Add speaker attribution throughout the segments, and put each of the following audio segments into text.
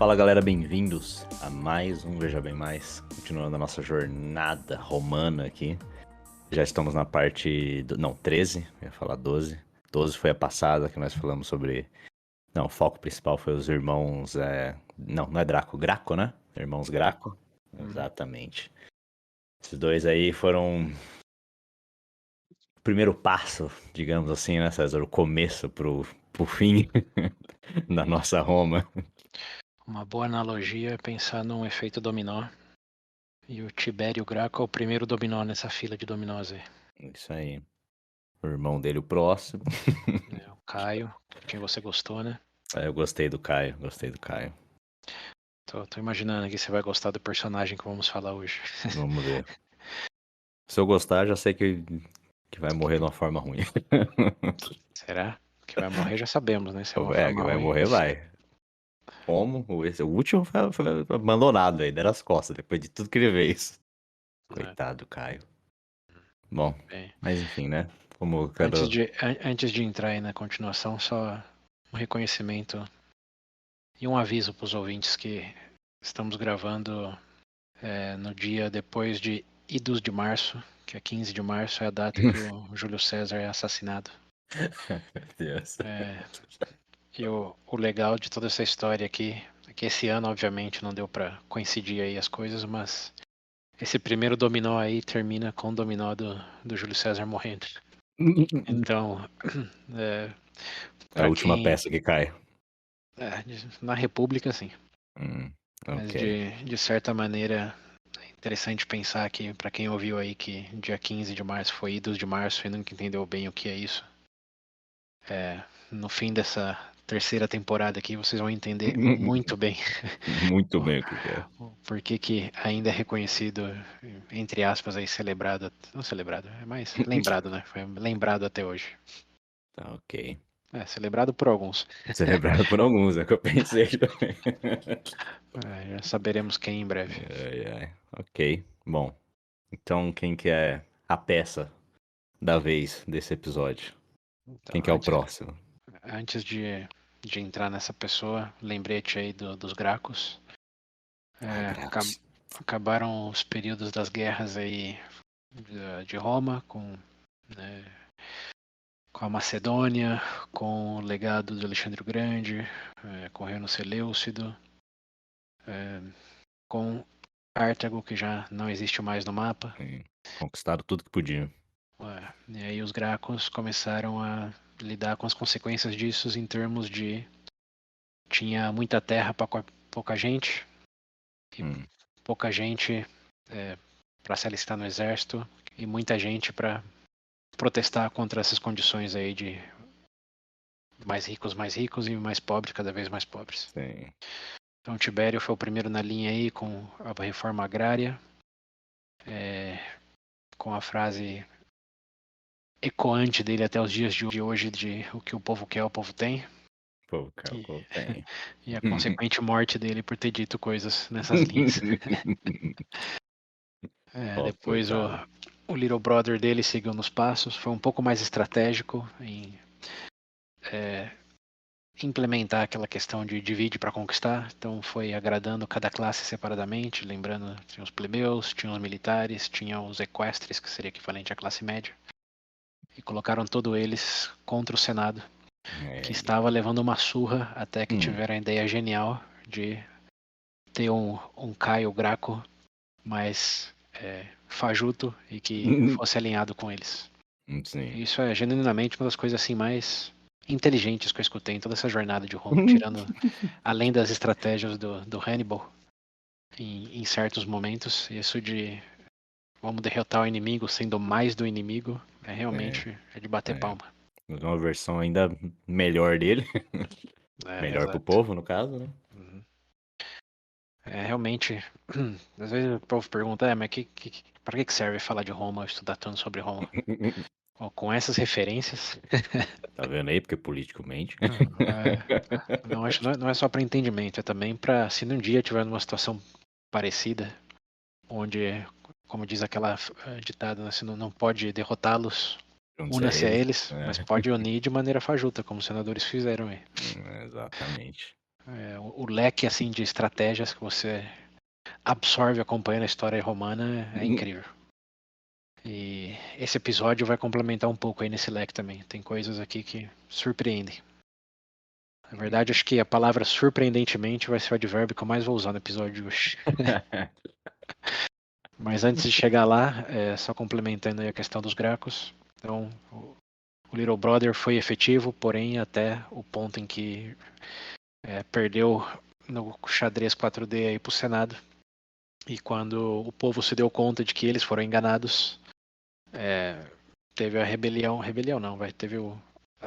Speaker 1: Fala galera, bem-vindos a mais um Veja Bem Mais, continuando a nossa jornada romana aqui. Já estamos na parte, não, 13, eu ia falar 12. 12 foi a passada que nós falamos sobre... Não, o foco principal foi os irmãos, não é Draco, Graco, né? Irmãos Graco,
Speaker 2: Uhum.
Speaker 1: exatamente. Esses dois aí foram o primeiro passo, digamos assim, né, César? O começo pro fim da nossa Roma.
Speaker 2: Uma boa analogia é pensar num efeito dominó. E o Tibério Graco é o primeiro dominó nessa fila de dominós aí.
Speaker 1: Isso aí. O irmão dele, o próximo.
Speaker 2: O Caio, quem você gostou, né?
Speaker 1: Eu gostei do Caio, gostei do Caio.
Speaker 2: Tô imaginando que você vai gostar do personagem que vamos falar hoje.
Speaker 1: Vamos ver. Se eu gostar, já sei que vai morrer de uma forma ruim.
Speaker 2: Será? Que vai morrer já sabemos, né? Se é uma forma
Speaker 1: Que vai
Speaker 2: ruim.
Speaker 1: morrer, vai. Como? O último foi abandonado aí, deram as costas, depois de tudo que ele fez.
Speaker 2: Né?
Speaker 1: Coitado do Caio. Bom,
Speaker 2: Bem,
Speaker 1: mas enfim, né? Como eu
Speaker 2: antes
Speaker 1: quero...
Speaker 2: de, antes de entrar aí na continuação, só um reconhecimento e um aviso para os ouvintes que estamos gravando no dia depois de Idos de Março, que é 15 de março, é a data que o Júlio César é assassinado.
Speaker 1: Meu Deus.
Speaker 2: É, e o legal de toda essa história aqui é que esse ano, obviamente, não deu para coincidir aí as coisas, mas esse primeiro dominó aí termina com o dominó do Júlio César morrendo. Então, é,
Speaker 1: É a
Speaker 2: para
Speaker 1: última
Speaker 2: quem.
Speaker 1: peça que cai.
Speaker 2: Na República, sim. Mas
Speaker 1: Ok.
Speaker 2: de certa maneira, é interessante pensar que, para quem ouviu aí que dia 15 de março foi Idos de Março e nunca entendeu bem o que é isso, no fim dessa terceira temporada aqui, vocês vão entender muito bem
Speaker 1: Muito
Speaker 2: o,
Speaker 1: bem o que que é.
Speaker 2: o porquê que ainda é reconhecido, entre aspas, aí celebrado, não celebrado, é mais lembrado, né? Foi lembrado até hoje.
Speaker 1: Tá, ok.
Speaker 2: Celebrado por alguns.
Speaker 1: Celebrado por alguns, é o que eu pensei também.
Speaker 2: Já saberemos quem em breve.
Speaker 1: Ai, ai. Ok. Bom, então quem que é a peça da vez desse episódio?
Speaker 2: Então,
Speaker 1: Quem que é o próximo?
Speaker 2: antes de entrar nessa pessoa, lembrete aí dos Gracos.
Speaker 1: Ah,
Speaker 2: É,
Speaker 1: Gracos.
Speaker 2: acabaram os períodos das guerras aí de Roma, né, com a Macedônia, com o legado de Alexandre o Grande, com o reino Seleucido, com Cartago, que já não existe mais no mapa.
Speaker 1: Sim. Conquistaram tudo que podiam.
Speaker 2: E aí os Gracos começaram a lidar com as consequências disso em termos de tinha muita terra para pouca gente e
Speaker 1: Hum,
Speaker 2: pouca gente para se alistar no exército e muita gente para protestar contra essas condições aí de mais ricos e mais pobres, cada vez mais pobres.
Speaker 1: sim.
Speaker 2: Então Tibério foi o primeiro na linha aí com a reforma agrária, com a frase ecoante dele até os dias de hoje de o que o povo quer, o povo tem.
Speaker 1: Pô, o cara,
Speaker 2: E,
Speaker 1: pô, tem.
Speaker 2: e a consequente morte dele por ter dito coisas nessas linhas.
Speaker 1: Ó,
Speaker 2: Depois
Speaker 1: coitado.
Speaker 2: o Little Brother dele seguiu nos passos, foi um pouco mais estratégico em implementar aquela questão de divide para conquistar, então foi agradando cada classe separadamente, lembrando, tinha os plebeus, tinha os militares, tinha os equestres, que seria equivalente à classe média, e colocaram todos eles contra o Senado, que
Speaker 1: É,
Speaker 2: estava levando uma surra até que
Speaker 1: hum,
Speaker 2: tiveram a ideia genial de ter um Caio Graco mais fajuto e que fosse alinhado com eles.
Speaker 1: sim.
Speaker 2: Isso é genuinamente uma das coisas assim mais inteligentes que eu escutei em toda essa jornada de Roma, tirando além das estratégias do Hannibal em certos momentos, isso de vamos derrotar o inimigo sendo mais do inimigo é
Speaker 1: É,
Speaker 2: realmente de bater
Speaker 1: é.
Speaker 2: palma.
Speaker 1: Uma versão ainda melhor dele. Melhor pro
Speaker 2: Exato.
Speaker 1: povo, no caso, né?
Speaker 2: Uhum. Realmente, às vezes o povo pergunta, mas para que serve falar de Roma, estudar tanto sobre Roma? Bom, com essas referências,
Speaker 1: Tá vendo aí? Porque politicamente.
Speaker 2: não, acho, não é só para entendimento, é também para, se num dia tiver numa situação parecida, onde, como diz aquela ditada, né, se não pode derrotá-los,
Speaker 1: Juntos a
Speaker 2: una-se a
Speaker 1: eles.
Speaker 2: eles, mas
Speaker 1: É.
Speaker 2: pode unir de maneira fajuta, como os senadores fizeram aí.
Speaker 1: Exatamente.
Speaker 2: o leque assim de estratégias que você absorve acompanhando a história romana é incrível. E esse episódio vai complementar um pouco aí nesse leque também. Tem coisas aqui que surpreendem. Na verdade, acho que a palavra surpreendentemente vai ser o advérbio que eu mais vou usar no episódio de hoje. Mas antes de chegar lá, só complementando aí a questão dos Gracos. Então, o Little Brother foi efetivo, porém até o ponto em que perdeu no xadrez 4D aí pro Senado. E quando o povo se deu conta de que eles foram enganados, teve a rebelião não, teve o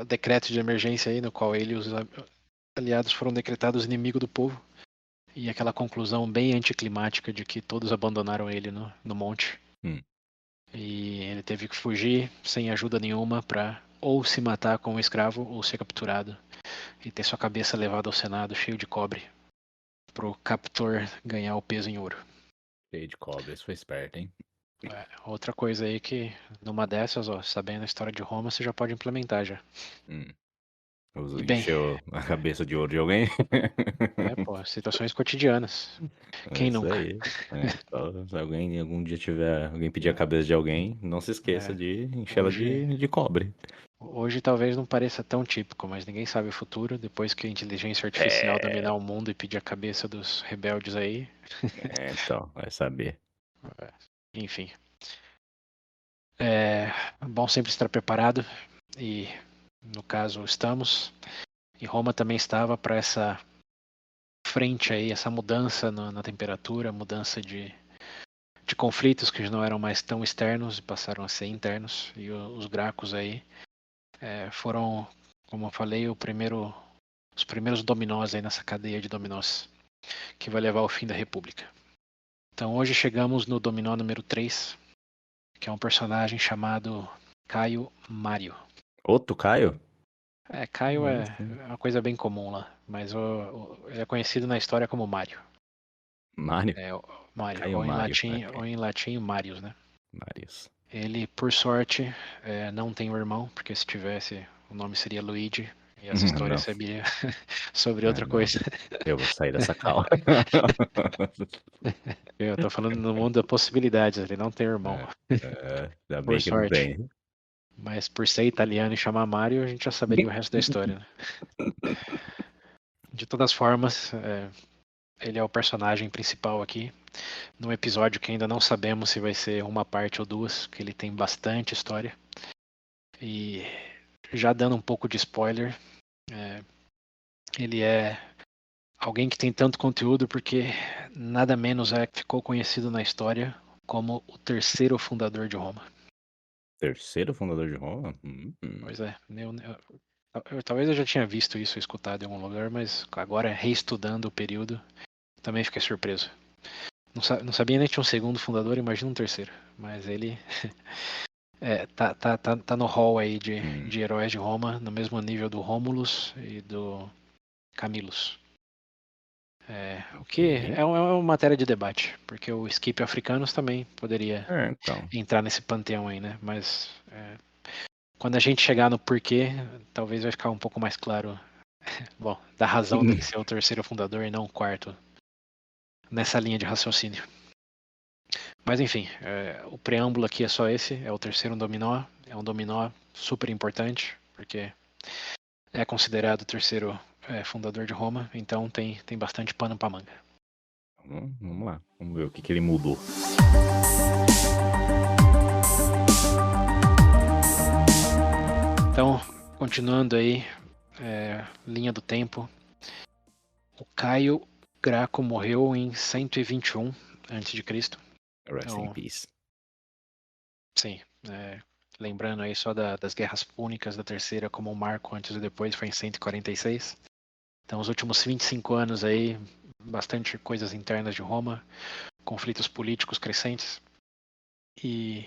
Speaker 2: decreto de emergência aí, no qual ele e os aliados foram decretados inimigo do povo. E aquela conclusão bem anticlimática de que todos abandonaram ele no monte. E ele teve que fugir sem ajuda nenhuma para ou se matar como escravo ou ser capturado e ter sua cabeça levada ao Senado cheio de cobre pro captor ganhar o peso em ouro.
Speaker 1: Cheio de cobre, isso foi esperto, hein?
Speaker 2: Outra coisa aí que numa dessas, ó, sabendo a história de Roma, você já pode implementar já. E bem,
Speaker 1: Encheu a cabeça de ouro de alguém?
Speaker 2: pô, situações cotidianas.
Speaker 1: É
Speaker 2: Quem
Speaker 1: isso
Speaker 2: nunca?
Speaker 1: aí. Só se algum dia tiver alguém pedir a cabeça de alguém, não se esqueça de enchê-la
Speaker 2: Hoje,
Speaker 1: de cobre.
Speaker 2: hoje talvez não pareça tão típico, mas ninguém sabe o futuro. Depois que a inteligência artificial
Speaker 1: É,
Speaker 2: dominar o mundo e pedir a cabeça dos rebeldes aí,
Speaker 1: então, vai saber.
Speaker 2: enfim. É bom sempre estar preparado e, no caso, estamos. E Roma também estava para essa frente aí, essa mudança na temperatura, mudança de conflitos que não eram mais tão externos e passaram a ser internos. E os Gracos aí foram, como eu falei, os primeiros dominós aí nessa cadeia de dominós que vai levar ao fim da República. Então hoje chegamos no dominó número 3, que é um personagem chamado Caio Mário.
Speaker 1: Outro Caio?
Speaker 2: Caio é
Speaker 1: Sim.
Speaker 2: uma coisa bem comum lá, mas ele é conhecido na história como Mário.
Speaker 1: Mário?
Speaker 2: Mário,
Speaker 1: Caio Mário. Ok.
Speaker 2: ou em latim Marius, né?
Speaker 1: Marius.
Speaker 2: Ele, por sorte, não tem um irmão, porque se tivesse, o nome seria Luigi, e essa história
Speaker 1: Não,
Speaker 2: seria sobre outra
Speaker 1: não.
Speaker 2: coisa.
Speaker 1: Eu vou sair dessa cal.
Speaker 2: Eu tô falando no mundo das possibilidades, ele não tem irmão,
Speaker 1: Ainda
Speaker 2: por
Speaker 1: bem que não
Speaker 2: sorte.
Speaker 1: tem.
Speaker 2: Mas por ser italiano e chamar Mario, a gente já saberia o resto da história, né? De todas formas, ele é o personagem principal aqui, num episódio que ainda não sabemos se vai ser uma parte ou duas, que ele tem bastante história. E já dando um pouco de spoiler, ele é alguém que tem tanto conteúdo porque nada menos ficou conhecido na história como o terceiro fundador de Roma.
Speaker 1: Terceiro fundador de Roma?
Speaker 2: Pois é, talvez eu já tinha visto isso, escutado em algum lugar, mas agora reestudando o período, também fiquei surpreso. Não sabia nem que tinha um segundo fundador, imagina um terceiro. Mas ele tá no hall aí de heróis de Roma, no mesmo nível do Romulus e do Camillus. O que
Speaker 1: Ok.
Speaker 2: é uma matéria de debate, porque o Skip Africanos também poderia
Speaker 1: Então.
Speaker 2: entrar nesse panteão aí, né? Mas quando a gente chegar no porquê, talvez vai ficar um pouco mais claro, bom, da razão dele ser o terceiro fundador e não o quarto, nessa linha de raciocínio. Mas enfim, o preâmbulo aqui é só esse, é o terceiro dominó, é um dominó super importante, porque é considerado o terceiro fundador de Roma, então tem bastante pano pra manga.
Speaker 1: Vamos lá, vamos ver o que ele mudou.
Speaker 2: Então, continuando aí, linha do tempo, o Caio Graco morreu em 121 a.C.
Speaker 1: Rest in
Speaker 2: Então,
Speaker 1: peace.
Speaker 2: sim, lembrando aí só das guerras púnicas da terceira como um marco antes e depois foi em 146. Então, os últimos 25 anos aí, bastante coisas internas de Roma, conflitos políticos crescentes. E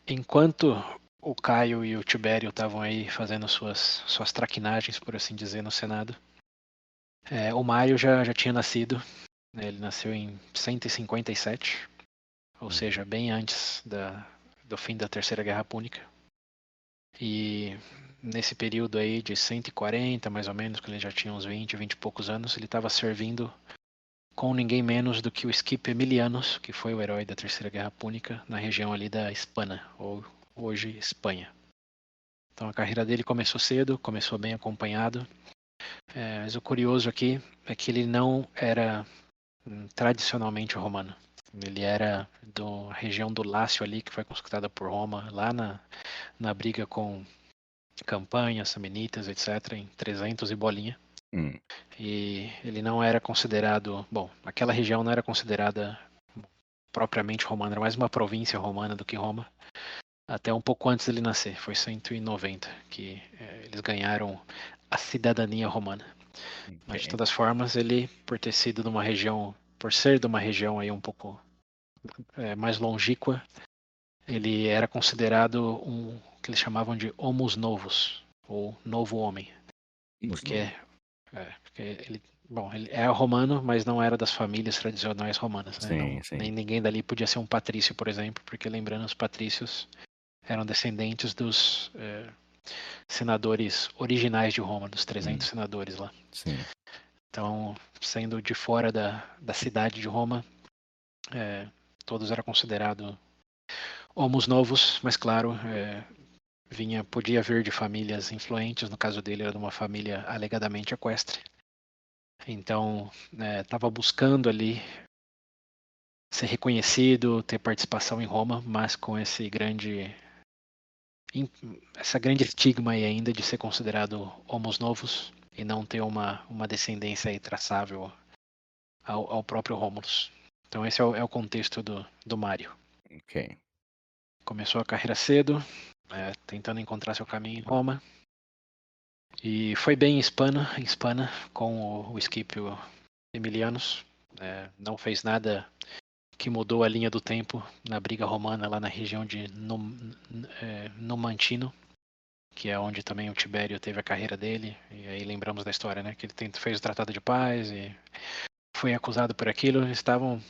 Speaker 2: enquanto o Caio e o Tibério estavam aí fazendo suas traquinagens, por assim dizer, no Senado, o Mário já tinha nascido. Né, ele nasceu em 157, ou seja, bem antes do fim da Terceira Guerra Púnica. E nesse período aí de 140, mais ou menos, quando ele já tinha uns 20 e poucos anos, ele estava servindo com ninguém menos do que o Scipio Emilianus, que foi o herói da Terceira Guerra Púnica, na região ali da Hispana, ou hoje Espanha. Então a carreira dele começou cedo, começou bem acompanhado. Mas o curioso aqui é que ele não era tradicionalmente romano. Ele era da região do Lácio ali, que foi conquistada por Roma, lá na briga com Campanha, Samnitas, etc., em 300 e bolinha.
Speaker 1: Hum.
Speaker 2: E ele não era considerado, bom, aquela região não era considerada propriamente romana, era mais uma província romana do que Roma, até um pouco antes dele nascer, foi 190 que eles ganharam a cidadania romana. Mas de
Speaker 1: Ok.
Speaker 2: todas formas, ele, por ter sido de uma região, por ser de uma região aí um pouco mais longínqua, ele era considerado um que eles chamavam de homus novus, ou novo homem,
Speaker 1: Vamos
Speaker 2: porque,
Speaker 1: novo.
Speaker 2: porque ele é romano, mas não era das famílias tradicionais romanas, né?
Speaker 1: Sim,
Speaker 2: Nem
Speaker 1: sim.
Speaker 2: ninguém dali podia ser um patrício, por exemplo, porque lembrando, os patrícios eram descendentes dos senadores originais de Roma, dos 300 senadores lá.
Speaker 1: Sim.
Speaker 2: Então, sendo de fora da cidade de Roma, todos eram considerados homos novos, mas claro, podia vir de famílias influentes, no caso dele era de uma família alegadamente equestre. Então, estava buscando ali ser reconhecido, ter participação em Roma, mas com essa grande estigma aí ainda de ser considerado homos novos e não ter uma descendência aí traçável ao próprio Romulus. Então esse é o contexto do Mário.
Speaker 1: Ok.
Speaker 2: Começou a carreira cedo, tentando encontrar seu caminho em Roma. E foi bem em Hispana com o Scipio Emilianus. Não fez nada que mudou a linha do tempo na briga romana lá na região de Numantino, que é onde também o Tibério teve a carreira dele. E aí lembramos da história, né? Que ele fez o Tratado de Paz e foi acusado por aquilo. Eles estavam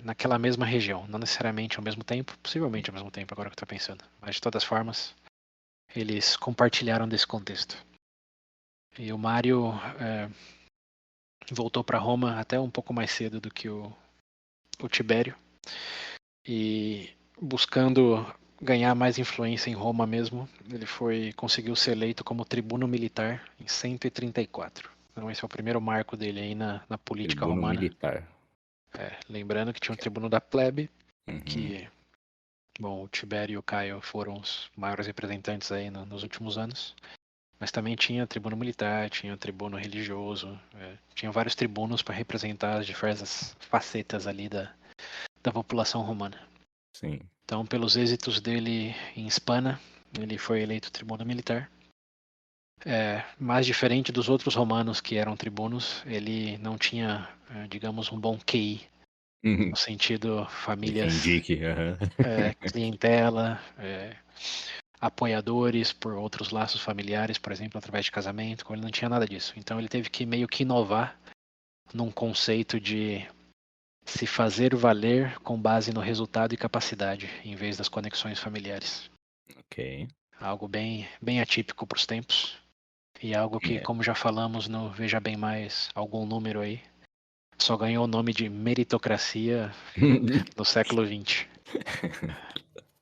Speaker 2: naquela mesma região, não necessariamente ao mesmo tempo, possivelmente ao mesmo tempo, agora que eu estou pensando. Mas de todas formas, eles compartilharam desse contexto. E o Mário voltou para Roma até um pouco mais cedo do que o Tibério. E buscando ganhar mais influência em Roma mesmo, ele conseguiu ser eleito como tribuno militar em 134. Então esse é o primeiro marco dele aí na política
Speaker 1: Tribuno
Speaker 2: romana.
Speaker 1: militar.
Speaker 2: Lembrando que tinha o tribuno da plebe,
Speaker 1: Uhum.
Speaker 2: que, bom, o Tibério e o Caio foram os maiores representantes aí nos últimos anos. Mas também tinha tribuno militar, tinha tribuno religioso, tinha vários tribunos para representar as diversas facetas ali da população romana.
Speaker 1: Sim.
Speaker 2: Então, pelos êxitos dele em Hispana, ele foi eleito tribuno militar. Mais diferente dos outros romanos que eram tribunos, ele não tinha, digamos, um bom QI,
Speaker 1: Uhum.
Speaker 2: no sentido
Speaker 1: De quem
Speaker 2: famílias,
Speaker 1: indique. Aham.
Speaker 2: clientela, apoiadores por outros laços familiares, por exemplo, através de casamento, ele não tinha nada disso. Então ele teve que meio que inovar num conceito de se fazer valer com base no resultado e capacidade, em vez das conexões familiares.
Speaker 1: Ok.
Speaker 2: Algo bem atípico para os tempos. E algo que,
Speaker 1: É.
Speaker 2: como já falamos no Veja Bem Mais, algum número aí, só ganhou o nome de meritocracia no século XX.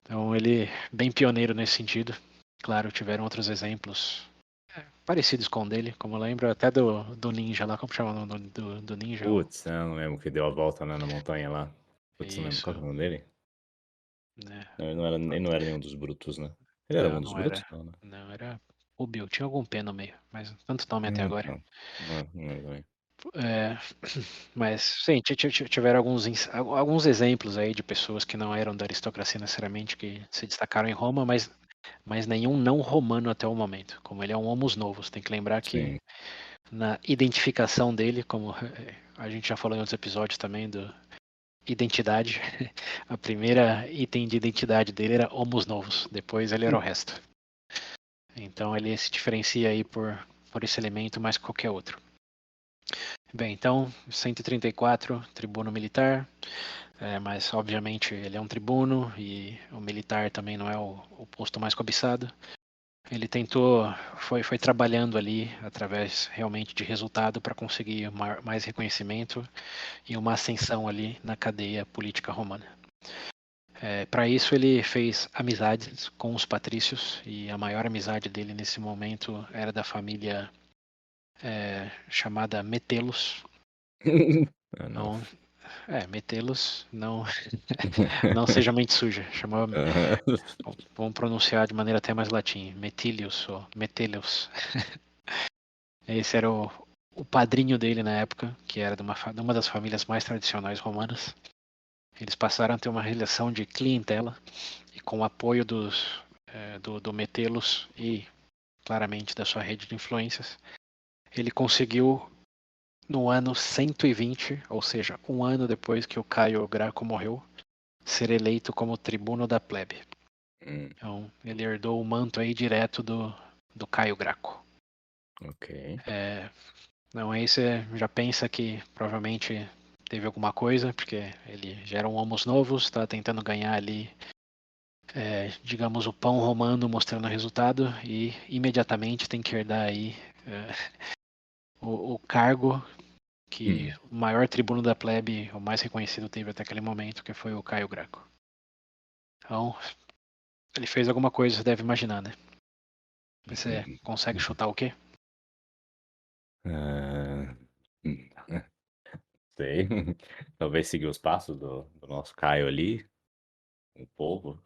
Speaker 2: Então ele bem pioneiro nesse sentido. Claro, tiveram outros exemplos parecidos com o dele, como eu lembro até do Ninja lá, como chama o nome do Ninja?
Speaker 1: Putz, eu não lembro que deu a volta, né, na montanha lá. Putz, não lembro.
Speaker 2: Isso,
Speaker 1: Qual que é o nome dele?
Speaker 2: né?
Speaker 1: Não, ele não era nenhum dos Brutos, né? Ele era
Speaker 2: Não,
Speaker 1: algum dos
Speaker 2: não
Speaker 1: Brutos?
Speaker 2: era.
Speaker 1: Não, né?
Speaker 2: Não, era o Bill. Tinha algum P no meio, mas tanto nome até agora.
Speaker 1: Então. Não lembro também.
Speaker 2: É, mas sim, tiveram alguns exemplos aí de pessoas que não eram da aristocracia necessariamente, que se destacaram em Roma, mas nenhum não romano até o momento. Como ele é um homus novus, tem que lembrar que
Speaker 1: Sim.
Speaker 2: na identificação dele, como a gente já falou em outros episódios também do identidade, a primeira item de identidade dele era homus novus, depois ele era o resto. Então ele se diferencia aí por esse elemento mais que qualquer outro. Bem, então 134, tribuno militar, mas obviamente ele é um tribuno e o militar também não é o posto mais cobiçado. Ele tentou, foi trabalhando ali através realmente de resultado para conseguir mais reconhecimento e uma ascensão ali na cadeia política romana. Para isso ele fez amizades com os patrícios e a maior amizade dele nesse momento era da família chamada Metelos.
Speaker 1: Ah, não.
Speaker 2: Então, Metelos, não, não seja mente suja, chamava, vamos pronunciar de maneira até mais latim, Metilius ou Metelius. Esse era o padrinho dele na época, que era de uma das famílias mais tradicionais romanas. Eles passaram a ter uma relação de clientela e com o apoio do Metelos e claramente da sua rede de influências, ele conseguiu no ano 120, ou seja, um ano depois que o Caio Graco morreu, ser eleito como tribuno da plebe.
Speaker 1: Hum,
Speaker 2: Então, ele herdou o manto aí direto do Caio Graco.
Speaker 1: ok.
Speaker 2: Não, aí você já pensa que provavelmente teve alguma coisa, porque ele já eram homos novos, está tentando ganhar ali, digamos, o pão romano mostrando o resultado e imediatamente tem que herdar aí é, o cargo que
Speaker 1: Hum,
Speaker 2: o maior tribuno da plebe, o mais reconhecido, teve até aquele momento, que foi o Caio Graco. Então, ele fez alguma coisa, você deve imaginar, né? Você
Speaker 1: hum,
Speaker 2: consegue chutar o quê?
Speaker 1: ah, hum, sei. Talvez seguir os passos do nosso Caio ali, um pouco.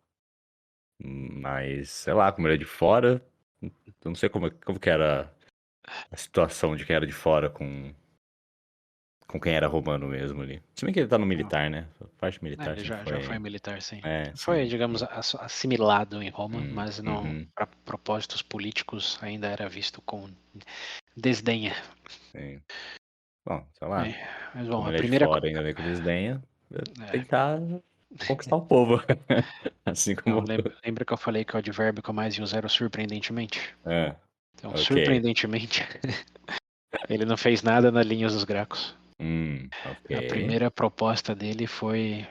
Speaker 1: Mas, sei lá, como ele é de fora, eu não sei como que era a situação de quem era de fora com quem era romano mesmo ali. Se bem que ele tá no
Speaker 2: Não.
Speaker 1: militar, né? A parte militar
Speaker 2: Ele
Speaker 1: sempre
Speaker 2: já foi
Speaker 1: foi.
Speaker 2: militar, sim.
Speaker 1: É,
Speaker 2: Foi,
Speaker 1: sim.
Speaker 2: digamos, assimilado em Roma, mas não,
Speaker 1: Uhum,
Speaker 2: para propósitos políticos ainda era visto com desdenha.
Speaker 1: sim. Bom, sei
Speaker 2: É,
Speaker 1: lá.
Speaker 2: mas bom,
Speaker 1: Como
Speaker 2: a
Speaker 1: ele é de
Speaker 2: primeira.
Speaker 1: fora e ainda vem com desdenha,
Speaker 2: É,
Speaker 1: tentar conquistar o povo. Assim
Speaker 2: não,
Speaker 1: como.
Speaker 2: lembra que eu falei que o advérbio que eu mais ia usar era o surpreendentemente?
Speaker 1: É,
Speaker 2: Então,
Speaker 1: ok.
Speaker 2: surpreendentemente, ele não fez nada na linha dos Gracos.
Speaker 1: Ok.
Speaker 2: A primeira proposta dele foi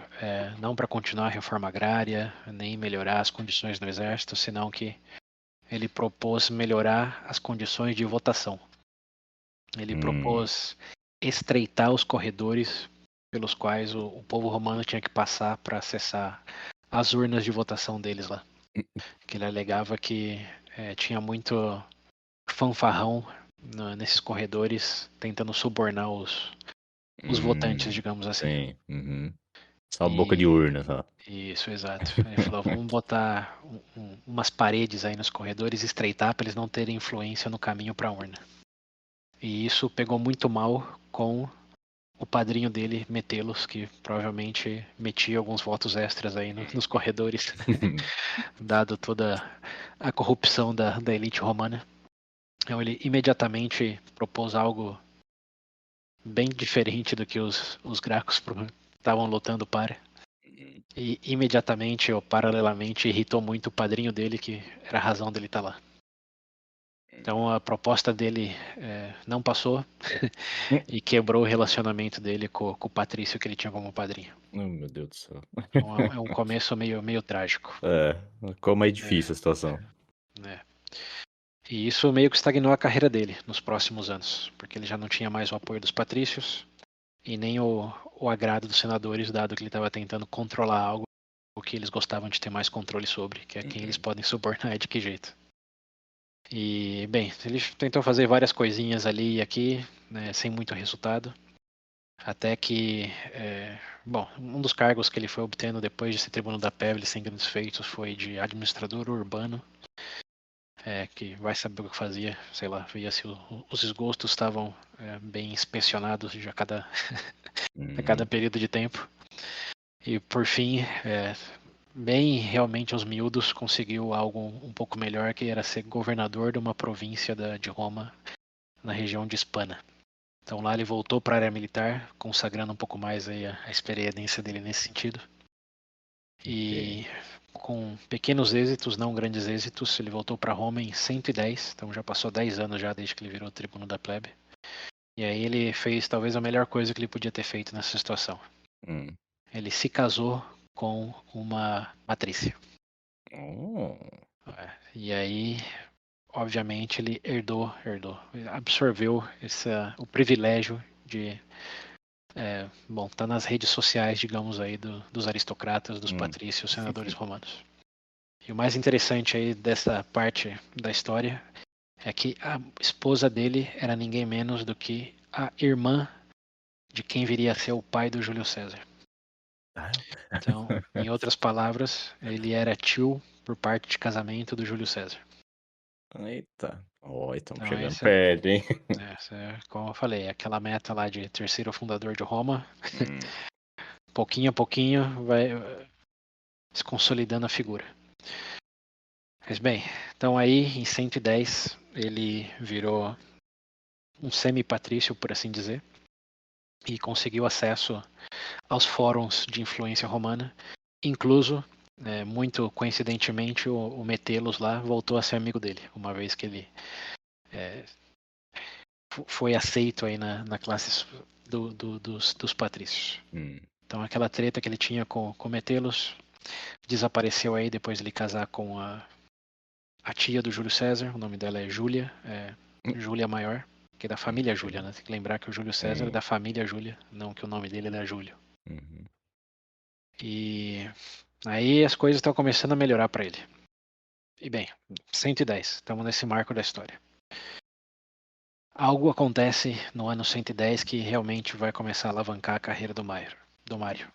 Speaker 2: não para continuar a reforma agrária, nem melhorar as condições no exército, senão que ele propôs melhorar as condições de votação. Ele
Speaker 1: Hum,
Speaker 2: propôs estreitar os corredores pelos quais o povo romano tinha que passar para acessar as urnas de votação deles lá. Que ele alegava que tinha muito fanfarrão nesses corredores, tentando subornar os votantes, digamos assim.
Speaker 1: sim. Uhum. Só boca de
Speaker 2: E
Speaker 1: urna, só.
Speaker 2: isso, exato. Ele falou, vamos botar umas paredes aí nos corredores, estreitar para eles não terem influência no caminho para a urna. E isso pegou muito mal com o padrinho dele, Metelos, que provavelmente metia alguns votos extras aí nos corredores, dado toda a corrupção da elite romana. Então ele imediatamente propôs algo bem diferente do que os Gracos estavam lutando para. E imediatamente ou paralelamente irritou muito o padrinho dele, que era a razão dele estar lá. Então a proposta dele não passou e quebrou o relacionamento dele com o Patrício que ele tinha como padrinho.
Speaker 1: Oh, meu Deus do céu.
Speaker 2: Então é um começo meio trágico.
Speaker 1: É, como é
Speaker 2: É,
Speaker 1: difícil a situação.
Speaker 2: né? E isso meio que estagnou a carreira dele nos próximos anos, porque ele já não tinha mais o apoio dos patrícios e nem o agrado dos senadores, dado que ele estava tentando controlar algo que eles gostavam de ter mais controle sobre, que é quem eles
Speaker 1: Uhum.
Speaker 2: podem subornar e de que jeito. E, bem, ele tentou fazer várias coisinhas ali e aqui, né, sem muito resultado, até que, bom, um dos cargos que ele foi obtendo depois de ser tribuno da plebe sem grandes feitos foi de administrador urbano, que vai saber o que fazia, sei lá, via se os esgostos estavam bem inspecionados de a cada
Speaker 1: Uhum.
Speaker 2: período de tempo. E por fim, bem realmente aos miúdos, conseguiu algo um pouco melhor, que era ser governador de uma província de Roma, na região de Hispana. Então lá ele voltou para a área militar, consagrando um pouco mais aí a experiência dele nesse sentido.
Speaker 1: Ok.
Speaker 2: E com pequenos êxitos, não grandes êxitos, ele voltou para Roma em 110, então já passou 10 anos já desde que ele virou tribuno da plebe. E aí ele fez talvez a melhor coisa que ele podia ter feito nessa situação.
Speaker 1: Hum.
Speaker 2: Ele se casou com uma patrícia.
Speaker 1: Oh.
Speaker 2: E aí obviamente ele absorveu o privilégio de, tá nas redes sociais, digamos aí, dos aristocratas, dos patrícios, senadores romanos. E o mais interessante aí dessa parte da história é que a esposa dele era ninguém menos do que a irmã de quem viria a ser o pai do Júlio César. Então, em outras palavras, ele era tio por parte de casamento do Júlio César.
Speaker 1: Eita. Ó, estamos
Speaker 2: Então,
Speaker 1: chegando perto, hein?
Speaker 2: como eu falei, aquela meta lá de terceiro fundador de Roma,
Speaker 1: Hum,
Speaker 2: pouquinho a pouquinho vai se consolidando a figura. Mas bem, então aí em 110 ele virou um semi-patrício, por assim dizer, e conseguiu acesso aos fóruns de influência romana, incluso, muito coincidentemente, o Metelos lá voltou a ser amigo dele, uma vez que ele foi aceito aí na classe dos patrícios. Então aquela treta que ele tinha com Metelos desapareceu aí depois de ele casar com a tia do Júlio César, o nome dela é Júlia, Júlia Maior, que é da família Júlia, né? Tem que lembrar que o Júlio César é da família Júlia, não que o nome dele era Júlio. E aí as coisas estão começando a melhorar para ele. E bem, 110, estamos nesse marco da história. Algo acontece no ano 110 que realmente vai começar a alavancar a carreira do Mário.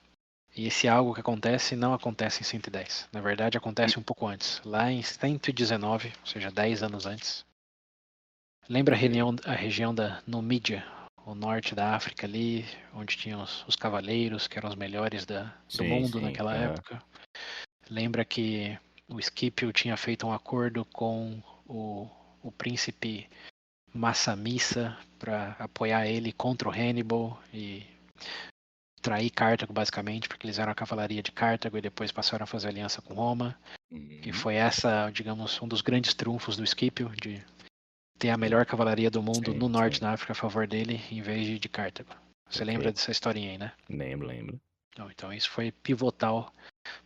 Speaker 2: E esse algo que acontece não acontece em 110. Na verdade, acontece um pouco antes. Lá em 119, ou seja, 10 anos antes. Lembra a região da Numídia, o norte da África ali, onde tinham os cavaleiros, que eram os melhores do mundo
Speaker 1: sim.
Speaker 2: naquela época? Lembra que o Scipio tinha feito um acordo com o príncipe Massamissa para apoiar ele contra o Hannibal e trair Cartago, basicamente, porque eles eram a cavalaria de Cartago e depois passaram a fazer aliança com Roma. E foi essa, digamos, um dos grandes triunfos do Scipio, de ter a melhor cavalaria do mundo no norte da África a favor dele, em vez de Cartago. Você lembra dessa historinha aí, né?
Speaker 1: Lembro.
Speaker 2: Então isso foi pivotal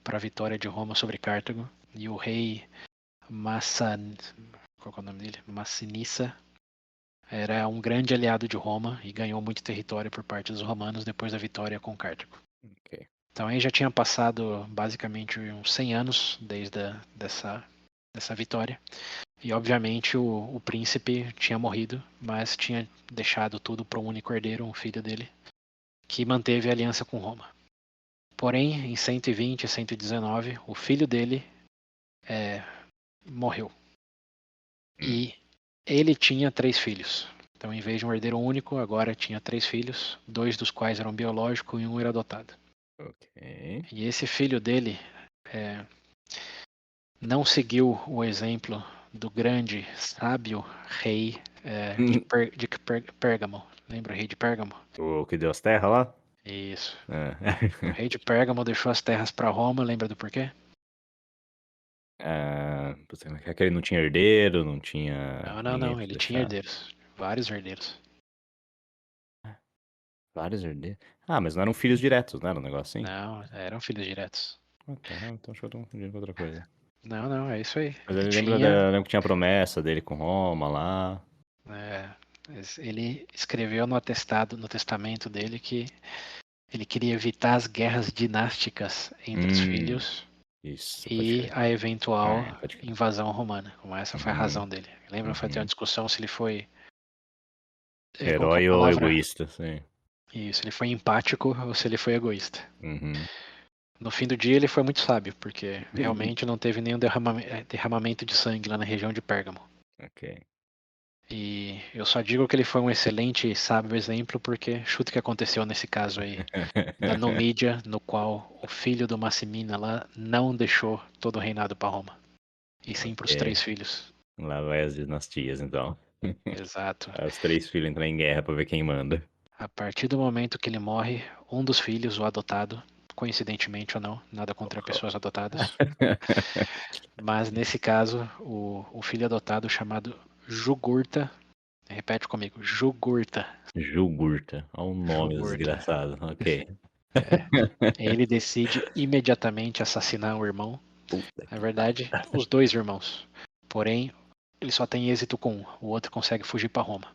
Speaker 2: para a vitória de Roma sobre Cartago. E o rei qual é o nome dele? Massinissa era um grande aliado de Roma e ganhou muito território por parte dos romanos depois da vitória com Cartago. Então aí já tinha passado basicamente uns 100 anos desde dessa vitória. E obviamente o príncipe tinha morrido, mas tinha deixado tudo para um único herdeiro, um filho dele, que manteve a aliança com Roma. Porém, em 120 e 119, o filho dele morreu. E ele tinha 3 filhos. Então, em vez de um herdeiro único, agora tinha 3 filhos, 2 dos quais eram biológicos e um era adotado. E esse filho dele não seguiu o exemplo do grande, sábio rei de Pérgamo. Lembra o rei de Pérgamo?
Speaker 1: O que deu as terras lá?
Speaker 2: Isso. O rei de Pérgamo deixou as terras para Roma, lembra do porquê?
Speaker 1: É que ele não tinha herdeiro, não tinha ninguém
Speaker 2: Não,
Speaker 1: pra
Speaker 2: ele tinha
Speaker 1: deixar.
Speaker 2: herdeiros, vários herdeiros.
Speaker 1: Vários herdeiros. Mas não eram filhos diretos, né? Era um negócio assim?
Speaker 2: Não, eram filhos diretos.
Speaker 1: Tá, então acho que eu tô confundindo com outra coisa.
Speaker 2: Não, é isso aí.
Speaker 1: Mas
Speaker 2: Ele
Speaker 1: eu
Speaker 2: tinha.
Speaker 1: lembro que tinha a promessa dele com Roma lá.
Speaker 2: Ele escreveu no atestado, no testamento dele, que ele queria evitar as guerras dinásticas entre os filhos
Speaker 1: Isso, pode
Speaker 2: e
Speaker 1: crer.
Speaker 2: a eventual
Speaker 1: Pode crer.
Speaker 2: invasão romana. Como essa foi a razão dele. Lembra? Foi ter uma discussão se ele foi. Qual que é a
Speaker 1: Herói ou
Speaker 2: palavra?
Speaker 1: egoísta, sim.
Speaker 2: Isso, ele foi empático ou se ele foi egoísta. No fim do dia ele foi muito sábio, porque realmente não teve nenhum derramamento de sangue lá na região de Pérgamo.
Speaker 1: Ok.
Speaker 2: E eu só digo que ele foi um excelente e sábio exemplo porque chuta o que aconteceu nesse caso aí da Numídia, no qual o filho do Massimina lá não deixou todo o reinado para Roma, e sim para os 3 filhos.
Speaker 1: Lá vai as dinastias, então.
Speaker 2: Exato.
Speaker 1: Os 3 filhos entram em guerra pra ver quem manda.
Speaker 2: A partir do momento que ele morre, um dos filhos, o adotado, coincidentemente ou não, nada contra pessoas adotadas, mas nesse caso, o filho adotado chamado Jugurta, repete comigo, Jugurta.
Speaker 1: Jugurta. Olha o nome
Speaker 2: Jugurta.
Speaker 1: desgraçado. Ok.
Speaker 2: Ele decide imediatamente assassinar o irmão.
Speaker 1: Puta
Speaker 2: Na
Speaker 1: que
Speaker 2: verdade, os 2 irmãos. Porém, ele só tem êxito com um, o outro consegue fugir para Roma.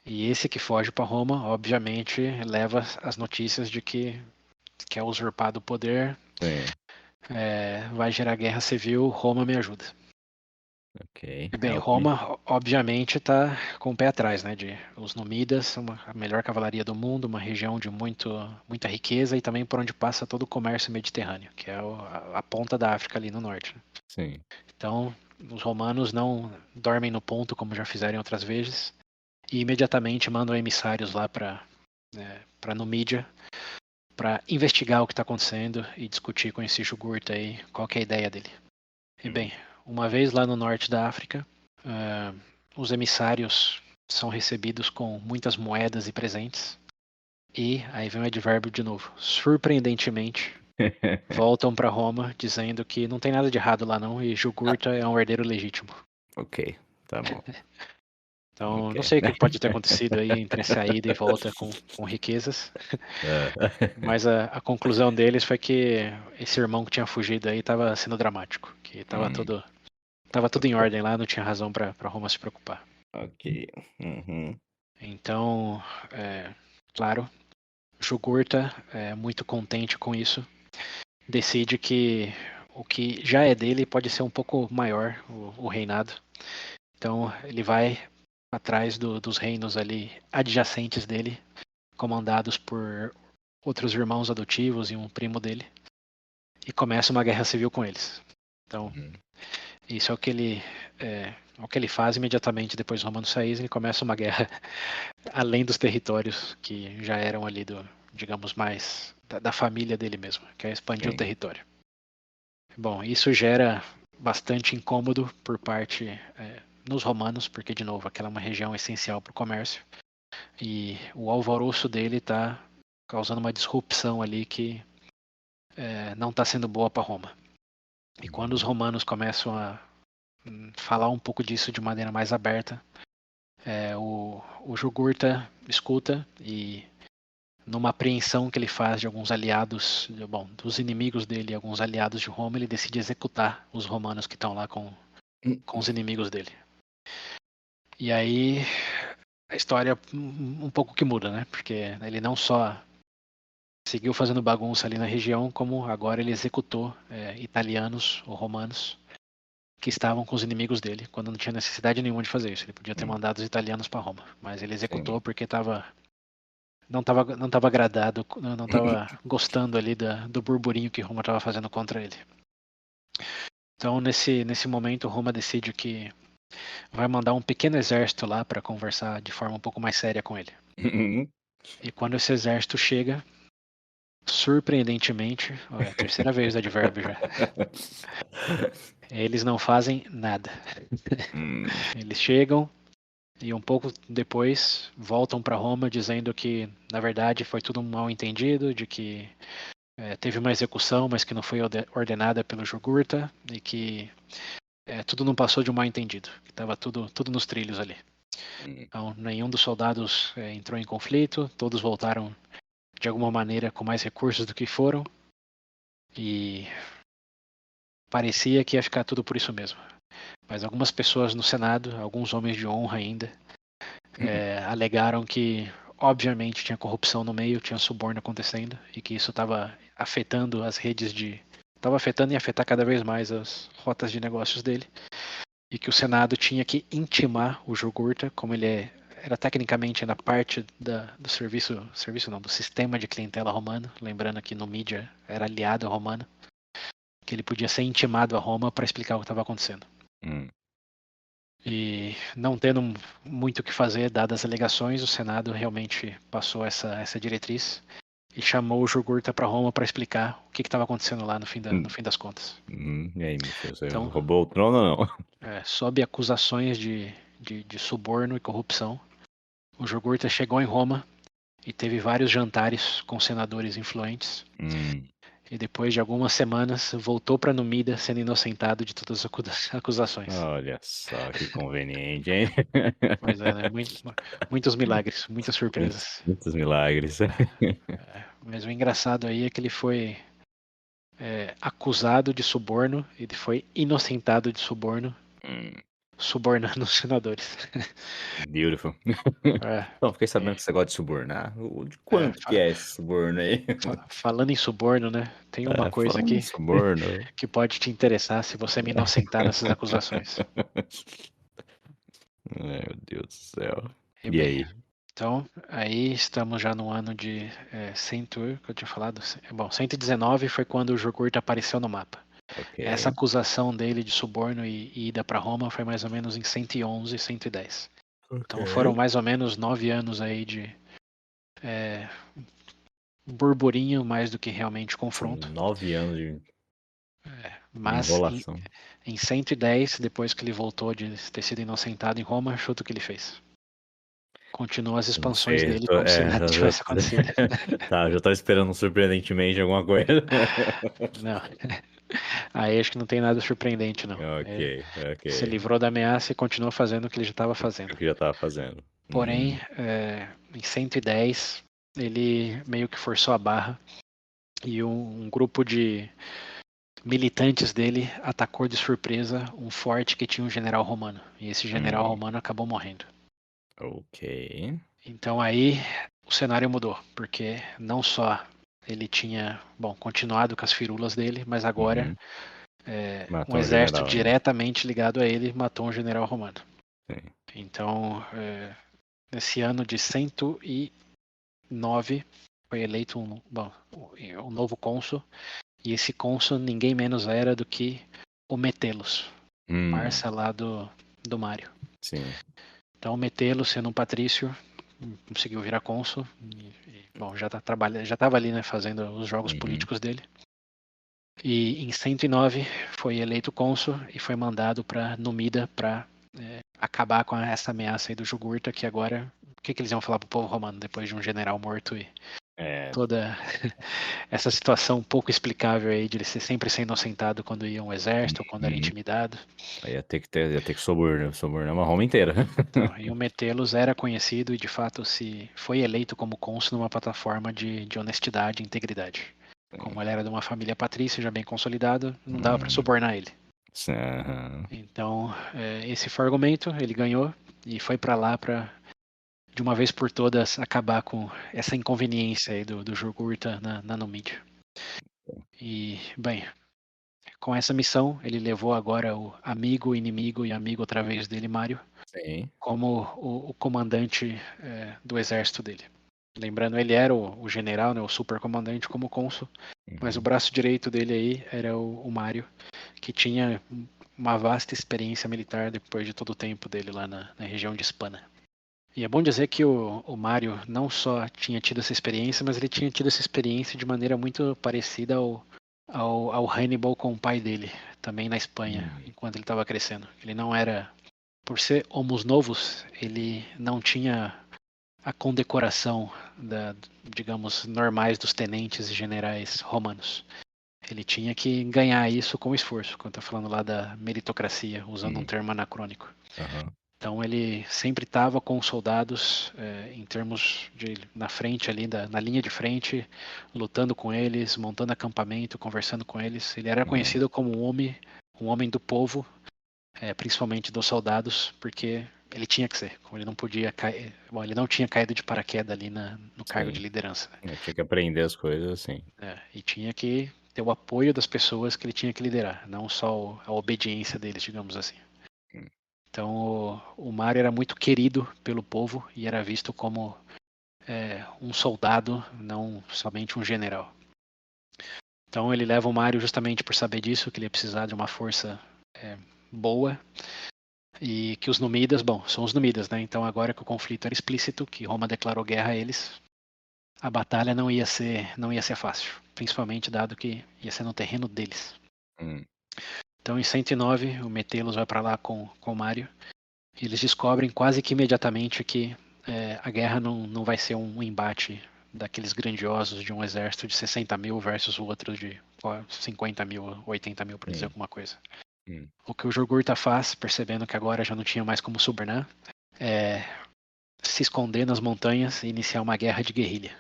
Speaker 2: E esse que foge para Roma, obviamente, leva as notícias de que é usurpado o poder,
Speaker 1: Sim,
Speaker 2: vai gerar guerra civil, Roma me ajuda.
Speaker 1: ok.
Speaker 2: E bem,
Speaker 1: Help me.
Speaker 2: Roma, obviamente, está com o pé atrás, né? Os Númidas são a melhor cavalaria do mundo, uma região de muita riqueza e também por onde passa todo o comércio mediterrâneo, que é a ponta da África ali no norte, né?
Speaker 1: Sim.
Speaker 2: Então, os romanos não dormem no ponto, como já fizeram outras vezes, e imediatamente mandam emissários lá para Numídia, para investigar o que está acontecendo e discutir com esse Jugurta aí qual que é a ideia dele. E bem, uma vez lá no norte da África, os emissários são recebidos com muitas moedas e presentes. E aí vem o advérbio de novo. Surpreendentemente, voltam para Roma dizendo que não tem nada de errado lá não e
Speaker 1: Ah,
Speaker 2: Jugurta é um herdeiro legítimo.
Speaker 1: ok, tá bom.
Speaker 2: Então,
Speaker 1: Ok.
Speaker 2: não sei o que pode ter acontecido aí entre essa ida e volta com riquezas, mas a conclusão deles foi que esse irmão que tinha fugido aí estava sendo dramático, que estava tudo em ordem lá, não tinha razão para Roma se preocupar.
Speaker 1: Ok. Uhum.
Speaker 2: Então, claro, Jugurta, muito contente com isso, decide que o que já é dele pode ser um pouco maior, o reinado. Então, ele vai atrás dos reinos ali adjacentes dele, comandados por outros irmãos adotivos e um primo dele, e começa uma guerra civil com eles. Então,
Speaker 1: Uhum.
Speaker 2: isso é o que ele faz imediatamente depois do Romano sair, ele começa uma guerra além dos territórios que já eram ali digamos, mais da família dele mesmo, que é expandir o
Speaker 1: Sim.
Speaker 2: território. Bom, isso gera bastante incômodo por parte nos romanos, porque, de novo, aquela é uma região essencial para o comércio, e o alvoroço dele está causando uma disrupção ali que não está sendo boa para Roma. E quando os
Speaker 1: Uhum.
Speaker 2: romanos começam a falar um pouco disso de maneira mais aberta, o Jugurta escuta e numa apreensão que ele faz de alguns aliados, dos inimigos dele, alguns aliados de Roma, ele decide executar os romanos que estão lá com os inimigos dele. E aí a história um pouco que muda, né? Porque ele não só seguiu fazendo bagunça ali na região, como agora ele executou italianos ou romanos que estavam com os inimigos dele, quando não tinha necessidade nenhuma de fazer isso. Ele podia ter
Speaker 1: Uhum.
Speaker 2: mandado os italianos para Roma, mas ele
Speaker 1: Sim.
Speaker 2: executou porque não estava agradado, não estava gostando ali do burburinho que Roma estava fazendo contra ele. Então, nesse momento, Roma decide que vai mandar um pequeno exército lá para conversar de forma um pouco mais séria com ele.
Speaker 1: Uhum.
Speaker 2: E quando esse exército chega, surpreendentemente, é a terceira vez o advérbio já, eles não fazem nada.
Speaker 1: Hum.
Speaker 2: Eles chegam e um pouco depois voltam para Roma dizendo que, na verdade, foi tudo um mal entendido, de que teve uma execução, mas que não foi ordenada pelo Jugurta e que tudo não passou de um mal entendido, que estava tudo nos trilhos ali. Então, nenhum dos soldados entrou em conflito, todos voltaram de alguma maneira com mais recursos do que foram e parecia que ia ficar tudo por isso mesmo. Mas algumas pessoas no Senado, alguns homens de honra ainda, alegaram que obviamente tinha corrupção no meio, tinha suborno acontecendo e que isso estava afetando as redes estava afetando e afetar cada vez mais as rotas de negócios dele e que o Senado tinha que intimar o Jugurta, como ele era tecnicamente na parte do serviço não, do sistema de clientela romano, lembrando que no mídia era aliado romano, que ele podia ser intimado a Roma para explicar o que estava acontecendo. E não tendo muito o que fazer, dadas as alegações, o Senado realmente passou essa diretriz e chamou o Jugurta para Roma para explicar o que estava acontecendo lá no fim das contas.
Speaker 1: E aí, meu filho, você
Speaker 2: Então,
Speaker 1: roubou o trono ou não?
Speaker 2: sob acusações de suborno e corrupção, o Jugurta chegou em Roma e teve vários jantares com senadores influentes. E depois de algumas semanas voltou para Numida sendo inocentado de todas as acusações.
Speaker 1: Olha só que conveniente, hein?
Speaker 2: Pois é, né? Muitos milagres, muitas
Speaker 1: Muitos,
Speaker 2: surpresas.
Speaker 1: muitos milagres.
Speaker 2: Mas o engraçado aí é que ele foi acusado de suborno, ele foi inocentado de suborno
Speaker 1: Hum,
Speaker 2: subornando os senadores.
Speaker 1: beautiful.
Speaker 2: É,
Speaker 1: Então, fiquei sabendo
Speaker 2: é,
Speaker 1: que você gosta de subornar. De
Speaker 2: é,
Speaker 1: quanto que é esse suborno aí?
Speaker 2: falando em suborno, né? Tem uma
Speaker 1: É,
Speaker 2: coisa
Speaker 1: falando em
Speaker 2: aqui
Speaker 1: suborno.
Speaker 2: que pode te interessar se você me inocentar nessas acusações.
Speaker 1: Ai, meu Deus do céu.
Speaker 2: E
Speaker 1: E
Speaker 2: bem,
Speaker 1: aí?
Speaker 2: então, aí estamos já no ano de que eu tinha falado. Bom, 119 foi quando o Jugurta apareceu no mapa.
Speaker 1: Ok.
Speaker 2: Essa acusação dele de suborno e ida para Roma foi mais ou menos em 111 e 110. Então foram
Speaker 1: Ok.
Speaker 2: mais ou menos 9 anos aí de burburinho mais do que realmente
Speaker 1: São
Speaker 2: confronto.
Speaker 1: 9 anos de
Speaker 2: Mas
Speaker 1: enrolação.
Speaker 2: em 110, depois que ele voltou de ter sido inocentado em Roma, chuta o que ele fez. Continuou as
Speaker 1: Não
Speaker 2: expansões
Speaker 1: sei,
Speaker 2: dele como se nada tivesse acontecido.
Speaker 1: tá, eu já tava esperando surpreendentemente alguma coisa.
Speaker 2: Não, aí acho que não tem nada surpreendente, não.
Speaker 1: Ok, ok.
Speaker 2: Se livrou da ameaça e continuou fazendo o que ele já estava
Speaker 1: O
Speaker 2: fazendo.
Speaker 1: que já tava fazendo.
Speaker 2: Porém, em 110, ele meio que forçou a barra e um grupo de militantes dele atacou de surpresa um forte que tinha um general romano. E esse general
Speaker 1: Hum,
Speaker 2: romano acabou morrendo.
Speaker 1: ok.
Speaker 2: Então aí o cenário mudou, porque não só ele tinha, bom, continuado com as firulas dele, mas agora
Speaker 1: Uhum.
Speaker 2: um
Speaker 1: Matou um
Speaker 2: exército
Speaker 1: general ainda.
Speaker 2: diretamente ligado a ele matou um general romano.
Speaker 1: Sim.
Speaker 2: Então, nesse ano de 109 foi eleito um novo cônsul, e esse cônsul ninguém menos era do que o Metelos,
Speaker 1: Hum,
Speaker 2: parça lá do Mário.
Speaker 1: sim.
Speaker 2: Então, o Metelos, sendo um patrício, conseguiu virar cônsul. Bom, já estava ali, né, fazendo os jogos
Speaker 1: Uhum.
Speaker 2: políticos dele. E em 109 foi eleito cônsul e foi mandado para Numida para acabar com essa ameaça aí do Jugurta, que agora, o que eles iam falar pro povo romano depois de um general morto e
Speaker 1: É,
Speaker 2: toda essa situação um pouco explicável aí de ele sempre ser inocentado quando ia um exército ou quando era
Speaker 1: uhum.
Speaker 2: intimidado.
Speaker 1: Aí ia ter que subornar uma Roma inteira.
Speaker 2: Então, e o Metelos era conhecido e de fato se foi eleito como cônsul numa plataforma de honestidade e integridade. Como ele era de uma família patrícia já bem consolidada, não dava para
Speaker 1: Hum,
Speaker 2: subornar ele.
Speaker 1: aham.
Speaker 2: Então, esse foi o argumento, ele ganhou e foi para lá para de uma vez por todas acabar com essa inconveniência aí do Jugurta na Numídia. E, bem, com essa missão, ele levou agora o amigo, inimigo e amigo outra vez dele, Mário,
Speaker 1: Sim.
Speaker 2: como o comandante do exército dele. Lembrando, ele era o general, né, o supercomandante como cônsul, mas o
Speaker 1: Uhum.
Speaker 2: braço direito dele aí era o Mário, que tinha uma vasta experiência militar depois de todo o tempo dele lá na região de Hispana. E é bom dizer que o Mário não só tinha tido essa experiência, mas ele tinha tido essa experiência de maneira muito parecida ao Hannibal com o pai dele, também na Espanha,
Speaker 1: Hum,
Speaker 2: enquanto ele estava crescendo. Ele não era, por ser homos novos, ele não tinha a condecoração digamos, normais dos tenentes e generais romanos. Ele tinha que ganhar isso com esforço, quando está falando lá da meritocracia, usando um
Speaker 1: hum,
Speaker 2: termo anacrônico.
Speaker 1: aham.
Speaker 2: Então ele sempre estava com os soldados em termos de na frente ali, na linha de frente, lutando com eles, montando acampamento, conversando com eles. Ele era
Speaker 1: Hum,
Speaker 2: conhecido como um homem do povo, principalmente dos soldados, porque ele tinha que ser. Como ele não podia cair, bom, ele não tinha caído de paraquedas ali no cargo de
Speaker 1: sim.
Speaker 2: liderança, né?
Speaker 1: Eu tinha que aprender as coisas assim.
Speaker 2: E tinha que ter o apoio das pessoas que ele tinha que liderar, não só a obediência deles, digamos assim.
Speaker 1: Hum,
Speaker 2: Então o Mário era muito querido pelo povo e era visto como um soldado, não somente um general. Então ele leva o Mário justamente por saber disso, que ele ia precisar de uma força boa e que os Númidas, bom, são os Númidas, né? Então agora que o conflito era explícito, que Roma declarou guerra a eles, a batalha não ia ser fácil, principalmente dado que ia ser no terreno deles.
Speaker 1: hum,
Speaker 2: Então em 109 o Metelos vai para lá com o Mário. Eles descobrem quase que imediatamente que a guerra não vai ser um embate daqueles grandiosos de um exército de 60 mil versus o outro de 50 mil, 80 mil, para dizer
Speaker 1: hum,
Speaker 2: alguma coisa.
Speaker 1: hum.
Speaker 2: O que o Jugurta faz, percebendo que agora já não tinha mais como subornar, é se esconder nas montanhas e iniciar uma guerra de guerrilha.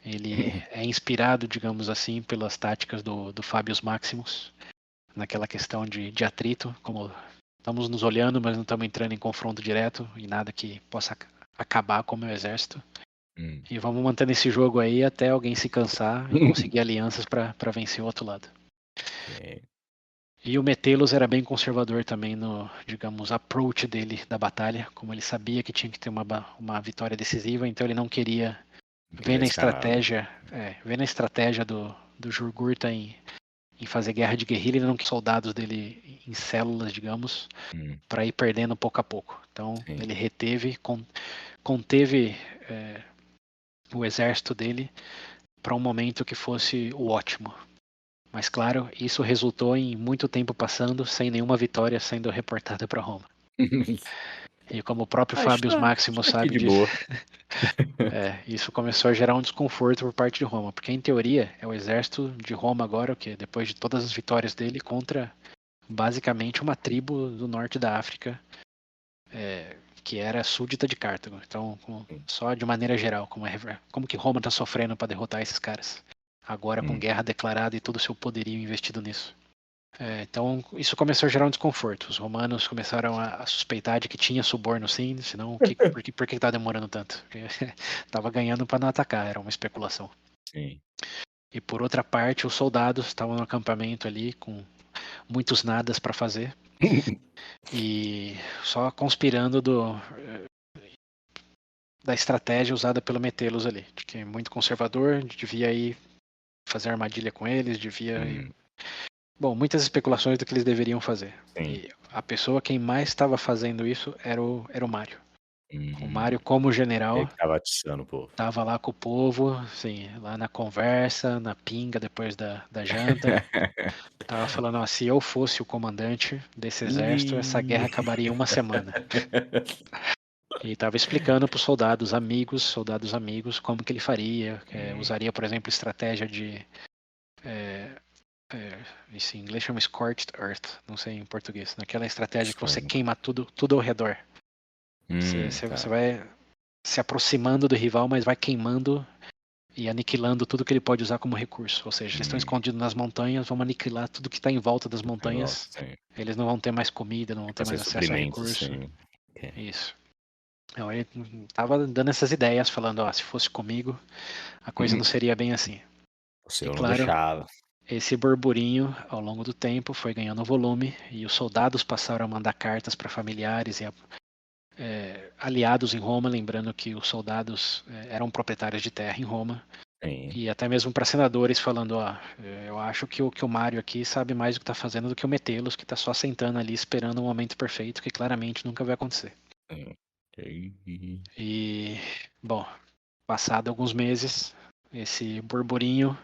Speaker 2: Ele é inspirado, digamos assim, pelas táticas do Fabius Maximus, naquela questão de atrito, como estamos nos olhando, mas não estamos entrando em confronto direto e nada que possa acabar com o meu exército. E vamos mantendo esse jogo aí até alguém se cansar e conseguir alianças para vencer o outro lado.
Speaker 1: Ok.
Speaker 2: E o Metellus era bem conservador também no, digamos, approach dele da batalha, como ele sabia que tinha que ter uma vitória decisiva, então ele não queria
Speaker 1: Não
Speaker 2: ver
Speaker 1: queria
Speaker 2: na
Speaker 1: arriscar nada.
Speaker 2: estratégia do Jurgurta em fazer guerra de guerrilha, ele não queria soldados dele em células, digamos,
Speaker 1: Hum,
Speaker 2: para ir perdendo pouco a pouco. Então
Speaker 1: sim.
Speaker 2: ele conteve o exército dele para um momento que fosse o ótimo. Mas claro, isso resultou em muito tempo passando sem nenhuma vitória sendo reportada para Roma. E como o próprio Fábio
Speaker 1: Acho
Speaker 2: Máximo
Speaker 1: tá aqui
Speaker 2: sabe
Speaker 1: de
Speaker 2: disso,
Speaker 1: boa.
Speaker 2: isso começou a gerar um desconforto por parte de Roma, porque em teoria é o exército de Roma agora, o que depois de todas as vitórias dele contra basicamente uma tribo do norte da África, que era súdita de Cartago. Então, só de maneira geral, como que Roma está sofrendo para derrotar esses caras? Agora com guerra declarada e todo o seu poderio investido nisso. Então, isso começou a gerar um desconforto. Os romanos começaram a suspeitar de que tinha suborno sim, senão por que tá demorando tanto? Porque tava ganhando para não atacar, era uma especulação.
Speaker 1: Sim.
Speaker 2: E por outra parte, os soldados estavam no acampamento ali com muitos nadas para fazer e só conspirando da estratégia usada pelo Metellus ali, de que é muito conservador, devia ir fazer armadilha com eles, devia ir... Bom, muitas especulações do que eles deveriam fazer.
Speaker 1: Sim.
Speaker 2: E a pessoa quem mais estava fazendo isso era o Mário. O
Speaker 1: Uhum.
Speaker 2: Mário, como
Speaker 1: Ele
Speaker 2: general,
Speaker 1: que tava atiçando o povo.
Speaker 2: estava lá com o povo, assim, lá na conversa, na pinga depois da janta. Tava falando, ó, se eu fosse o comandante desse exército, essa guerra
Speaker 1: Ih.
Speaker 2: acabaria em uma semana. E estava explicando para os soldados amigos, como que ele faria. Usaria, por exemplo, estratégia de. Isso em inglês chama Scorched Earth, não sei em português. Naquela estratégia que você
Speaker 1: Estranho.
Speaker 2: queima tudo ao redor. Você
Speaker 1: Tá.
Speaker 2: vai se aproximando do rival, mas vai queimando e aniquilando tudo que ele pode usar como recurso. Ou seja, eles estão escondidos nas montanhas, vamos aniquilar tudo que está em volta das
Speaker 1: Negócio,
Speaker 2: montanhas.
Speaker 1: sim.
Speaker 2: Eles não vão ter mais comida, não vão ter
Speaker 1: Pra ser
Speaker 2: mais acesso a
Speaker 1: suprimento,
Speaker 2: recurso.
Speaker 1: sim. Ok.
Speaker 2: Isso. Então, ele tava dando essas ideias, falando, ó, se fosse comigo, a coisa não seria bem assim.
Speaker 1: Você
Speaker 2: E
Speaker 1: eu não
Speaker 2: claro,
Speaker 1: deixava.
Speaker 2: esse burburinho, ao longo do tempo, foi ganhando volume e os soldados passaram a mandar cartas para familiares e aliados em Roma, lembrando que os soldados eram proprietários de terra em Roma,
Speaker 1: Sim.
Speaker 2: e até mesmo para senadores falando, ó, eu acho que o Mário aqui sabe mais o que está fazendo do que o Metellus, que está só sentando ali esperando o momento perfeito, que claramente nunca vai acontecer.
Speaker 1: Sim.
Speaker 2: E, bom, passado alguns meses, esse burburinho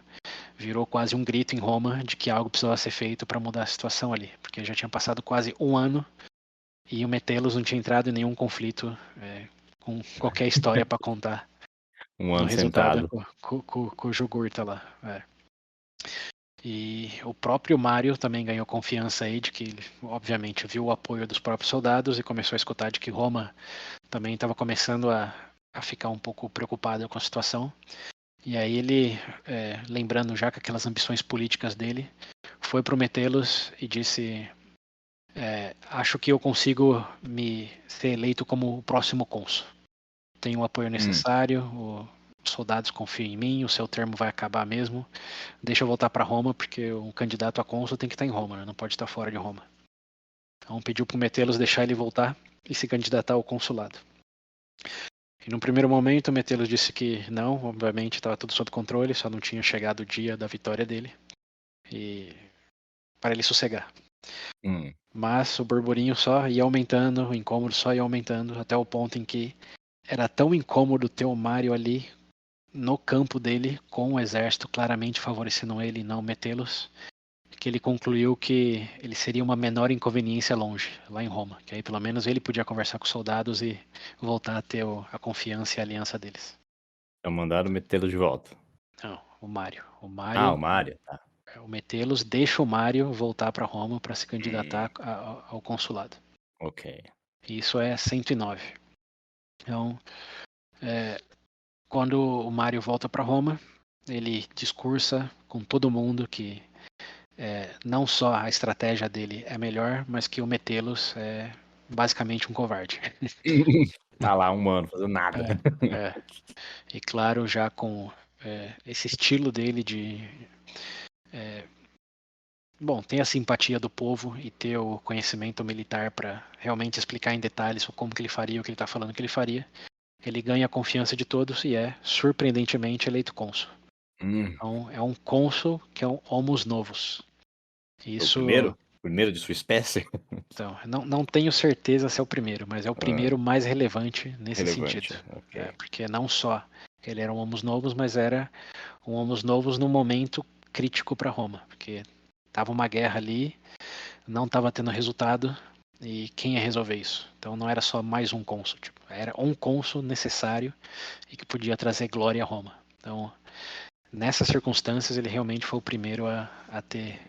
Speaker 2: virou quase um grito em Roma de que algo precisava ser feito para mudar a situação ali, porque já tinha passado quase um ano e o Metellus não tinha entrado em nenhum conflito com qualquer história para contar
Speaker 1: Um
Speaker 2: do
Speaker 1: ano
Speaker 2: resultado
Speaker 1: sentado.
Speaker 2: com o Jugurta lá. E o próprio Mário também ganhou confiança aí de que ele, obviamente, viu o apoio dos próprios soldados e começou a escutar de que Roma também estava começando a ficar um pouco preocupada com a situação. E aí ele, lembrando já com aquelas ambições políticas dele, foi para o Metellus e disse: acho que eu consigo me ser eleito como o próximo cônsul. Tenho o apoio necessário, os soldados confiam em mim, o seu termo vai acabar mesmo. Deixa eu voltar para Roma, porque um candidato a cônsul tem que estar em Roma, né? Não pode estar fora de Roma. Então pediu para o Metellus deixar ele voltar e se candidatar ao consulado. E num primeiro momento, o Metellus disse que não, obviamente estava tudo sob controle, só não tinha chegado o dia da vitória dele. E para ele sossegar. Mas o burburinho só ia aumentando, o incômodo só ia aumentando, até o ponto em que era tão incômodo ter o Mário ali no campo dele, com o exército claramente favorecendo ele e não Metellus, que ele concluiu que ele seria uma menor inconveniência longe, lá em Roma, que aí pelo menos ele podia conversar com os soldados e voltar a ter a confiança e a aliança deles.
Speaker 1: Então mandaram metê-lo de volta.
Speaker 2: Não, o Mário. O
Speaker 1: Ah,
Speaker 2: Mário,
Speaker 1: o Mário? Tá.
Speaker 2: o Metellus deixa o Mário voltar para Roma para se candidatar ao consulado.
Speaker 1: Ok.
Speaker 2: Isso é 109. Então, quando o Mário volta para Roma, ele discursa com todo mundo que não só a estratégia dele é melhor, mas que o Metellus é basicamente um covarde.
Speaker 1: Tá lá um mano fazendo nada.
Speaker 2: É. E claro, já com esse estilo dele de bom, ter a simpatia do povo e ter o conhecimento militar para realmente explicar em detalhes como que ele faria o que ele está falando que ele faria, ele ganha a confiança de todos e é surpreendentemente eleito cônsul.
Speaker 1: Hum,
Speaker 2: Então é um cônsul que é um homus novus.
Speaker 1: o
Speaker 2: Isso,
Speaker 1: primeiro? Primeiro de sua espécie?
Speaker 2: então, não tenho certeza se é o primeiro, mas é o
Speaker 1: Ah,
Speaker 2: primeiro mais relevante nesse sentido.
Speaker 1: relevante, ok.
Speaker 2: Porque não só ele era um homus novus, mas era um homus novus num momento crítico para Roma, porque estava uma guerra ali, não estava tendo resultado, e quem ia resolver isso? Então não era só mais um cônsul, tipo, era um cônsul necessário e que podia trazer glória a Roma. Então, nessas circunstâncias, ele realmente foi o primeiro a ter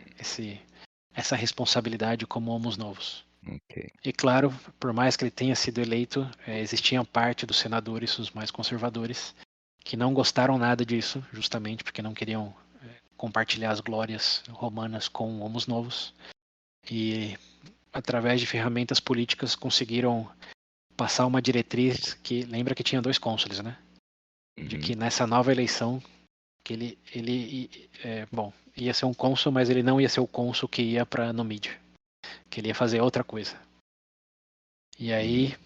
Speaker 2: essa responsabilidade como homos novos.
Speaker 1: Ok.
Speaker 2: E claro, por mais que ele tenha sido eleito, existia parte dos senadores, os mais conservadores, que não gostaram nada disso, justamente porque não queriam compartilhar as glórias romanas com homos novos. E através de ferramentas políticas conseguiram passar uma diretriz que lembra que tinha dois cônsules, né? De
Speaker 1: Uhum.
Speaker 2: que nessa nova eleição que bom, ia ser um cônsul, mas ele não ia ser o cônsul que ia para Numídia, que ele ia fazer outra coisa. E
Speaker 1: Uhum.
Speaker 2: aí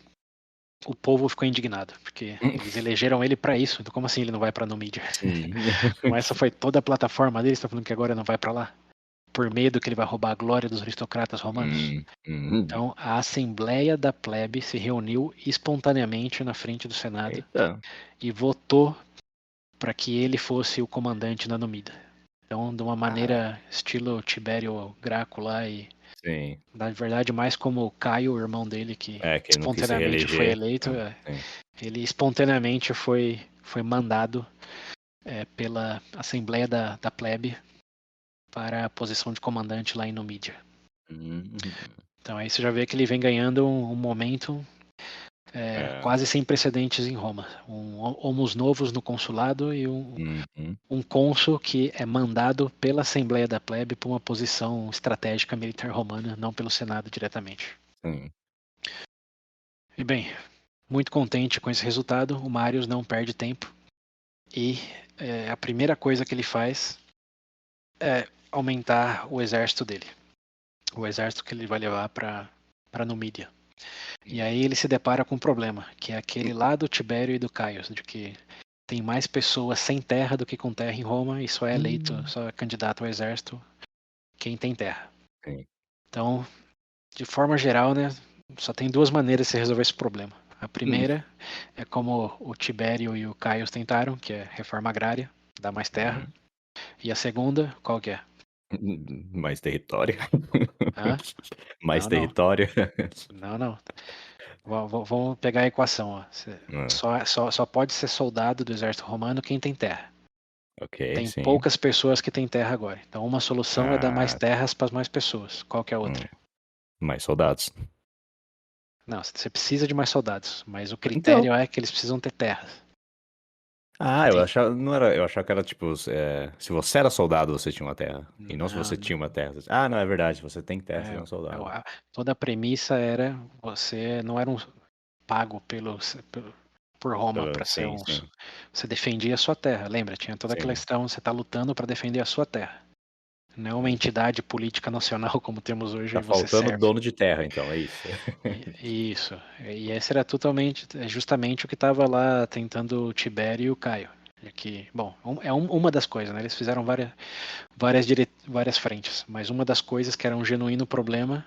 Speaker 2: o povo ficou indignado, porque eles elegeram ele para isso. Então como assim ele não vai para Numídia?
Speaker 1: Sim.
Speaker 2: Então essa foi toda a plataforma dele, está falando que agora não vai para lá, por medo que ele vai roubar a glória dos aristocratas romanos.
Speaker 1: Uhum.
Speaker 2: Então a Assembleia da Plebe se reuniu espontaneamente na frente do Senado
Speaker 1: Eita.
Speaker 2: e votou para que ele fosse o comandante na Numida. Então, de uma
Speaker 1: Cara,
Speaker 2: maneira estilo Tibério Graco lá, e
Speaker 1: sim.
Speaker 2: na verdade mais como o Caio, o irmão dele, que
Speaker 1: É, que ele não quis se
Speaker 2: espontaneamente foi
Speaker 1: reeleger.
Speaker 2: eleito,
Speaker 1: Sim.
Speaker 2: ele espontaneamente foi mandado pela Assembleia da Plebe para a posição de comandante lá em Numídia.
Speaker 1: Uhum.
Speaker 2: Então aí você já vê que ele vem ganhando um momento
Speaker 1: É.
Speaker 2: quase sem precedentes em Roma. Homos novos no consulado e
Speaker 1: Uhum.
Speaker 2: um cônsul que é mandado pela Assembleia da Plebe para uma posição estratégica militar romana, não pelo Senado diretamente.
Speaker 1: Sim.
Speaker 2: E bem, muito contente com esse resultado, o Marius não perde tempo e a primeira coisa que ele faz é aumentar o exército dele, o exército que ele vai levar para Numídia. E aí ele se depara com um problema, que é aquele lá do Tibério e do Caio, de que tem mais pessoas sem terra do que com terra em Roma e só é eleito,
Speaker 1: Hum.
Speaker 2: só é candidato ao exército quem tem terra.
Speaker 1: Sim.
Speaker 2: Então, de forma geral, né, só tem duas maneiras de se resolver esse problema. A
Speaker 1: Hum.
Speaker 2: primeira é como o Tibério e o Caio tentaram, que é reforma agrária, dar mais terra.
Speaker 1: Uhum.
Speaker 2: E a segunda, qual que é?
Speaker 1: Mais território.
Speaker 2: Hã?
Speaker 1: Mais
Speaker 2: Não, não.
Speaker 1: território.
Speaker 2: Não, não. Vamos pegar a equação. Ó.
Speaker 1: Ah,
Speaker 2: Só pode ser soldado do exército romano quem tem terra.
Speaker 1: ok,
Speaker 2: Tem
Speaker 1: sim.
Speaker 2: poucas pessoas que têm terra agora. Então uma solução é dar mais
Speaker 1: Ah,
Speaker 2: terras para mais pessoas. Qual que é a
Speaker 1: hum.
Speaker 2: outra?
Speaker 1: Mais soldados.
Speaker 2: Não, você precisa de mais soldados, mas o
Speaker 1: Então.
Speaker 2: critério é que eles precisam ter terras.
Speaker 1: Ah, eu
Speaker 2: Tem.
Speaker 1: achava, não era, eu achava que era tipo, se você era soldado, você tinha uma terra. E não se
Speaker 2: Não,
Speaker 1: você tinha uma terra. Ah, não, é verdade. Se você tem terra, você é um soldado.
Speaker 2: toda a premissa era você não era pago por Roma para ser
Speaker 1: Sim, sim,
Speaker 2: você defendia a sua terra. Lembra? Tinha toda aquela
Speaker 1: sim.
Speaker 2: questão, você está lutando para defender a sua terra. Não é uma
Speaker 1: É.
Speaker 2: entidade política nacional como temos hoje
Speaker 1: Tá
Speaker 2: e você
Speaker 1: faltando
Speaker 2: serve.
Speaker 1: dono de terra, então, é isso.
Speaker 2: Isso. E esse era totalmente, justamente o que estava lá tentando o Tibério e o Caio. Que, bom, uma das coisas, né? Eles fizeram várias frentes, mas uma das coisas que era um genuíno problema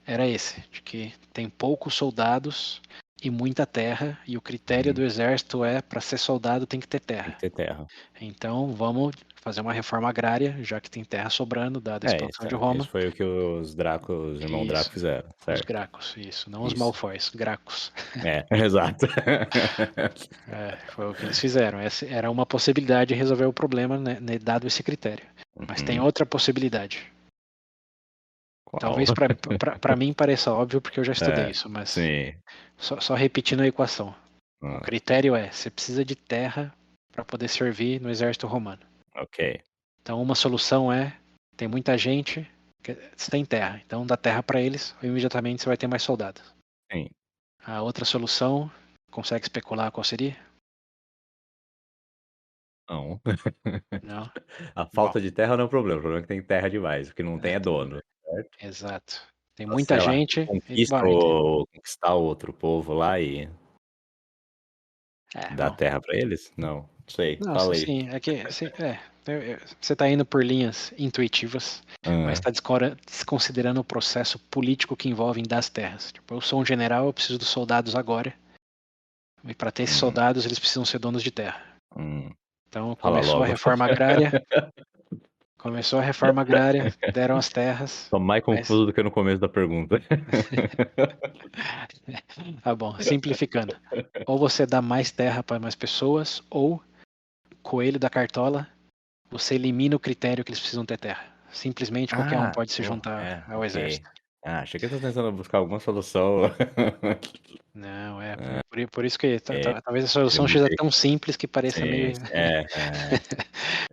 Speaker 2: era esse, de que tem poucos soldados e muita terra, e o critério
Speaker 1: Uhum.
Speaker 2: do exército é para ser soldado tem que ter
Speaker 1: Tem que
Speaker 2: terra.
Speaker 1: ter terra.
Speaker 2: Então vamos fazer uma reforma agrária, já que tem terra sobrando, dada a expansão de
Speaker 1: Isso
Speaker 2: Roma.
Speaker 1: foi o que os Draco, os irmãos Draco
Speaker 2: Isso,
Speaker 1: fizeram,
Speaker 2: os
Speaker 1: certo?
Speaker 2: Gracos, isso, não os
Speaker 1: Isso.
Speaker 2: Malfoys, Gracos.
Speaker 1: É, exato.
Speaker 2: Foi o que eles fizeram. Essa era uma possibilidade de resolver o problema, né, dado esse critério. Mas tem
Speaker 1: Uhum.
Speaker 2: outra possibilidade.
Speaker 1: Qual?
Speaker 2: Talvez para mim pareça óbvio porque eu já estudei
Speaker 1: É,
Speaker 2: isso, mas
Speaker 1: sim.
Speaker 2: só repetindo a equação. O
Speaker 1: Ah,
Speaker 2: critério é, você precisa de terra para poder servir no exército romano.
Speaker 1: ok.
Speaker 2: Então uma solução é tem muita gente, você tem terra. Então dá terra para eles, imediatamente você vai ter mais soldados.
Speaker 1: Sim.
Speaker 2: A outra solução, consegue especular qual seria?
Speaker 1: Não.
Speaker 2: Não?
Speaker 1: A
Speaker 2: Bom,
Speaker 1: falta de terra não é o problema. O problema é que tem terra demais. O que não tem é dono, certo?
Speaker 2: exato. Tem
Speaker 1: Então,
Speaker 2: muita
Speaker 1: sei lá,
Speaker 2: gente.
Speaker 1: conquista
Speaker 2: Bom,
Speaker 1: o conquistar o outro povo lá e dar
Speaker 2: bom.
Speaker 1: terra pra eles? Não sei,
Speaker 2: Não,
Speaker 1: fala aí.
Speaker 2: sim, é que você está indo por linhas intuitivas, mas
Speaker 1: Hã.
Speaker 2: está desconsiderando o processo político que envolve em dar as terras. Tipo, eu sou um general, eu preciso dos soldados agora, e para ter esses
Speaker 1: Hum,
Speaker 2: soldados eles precisam ser donos de terra.
Speaker 1: hum.
Speaker 2: Então
Speaker 1: Fala logo.
Speaker 2: começou a reforma agrária, deram as terras,
Speaker 1: Tô mais
Speaker 2: mas
Speaker 1: confuso do que no começo da pergunta.
Speaker 2: tá bom, simplificando. Ou você dá mais terra para mais pessoas, ou coelho da cartola, você elimina o critério que eles precisam ter terra. Simplesmente qualquer um
Speaker 1: Ah,
Speaker 2: pode se
Speaker 1: pô,
Speaker 2: juntar ao
Speaker 1: ok.
Speaker 2: exército.
Speaker 1: Ah, achei que você tá tentando buscar alguma solução.
Speaker 2: Não,
Speaker 1: Ah,
Speaker 2: por isso que
Speaker 1: ok.
Speaker 2: talvez a
Speaker 1: Eu
Speaker 2: solução seja
Speaker 1: mudei.
Speaker 2: tão simples que pareça
Speaker 1: Sim,
Speaker 2: meio.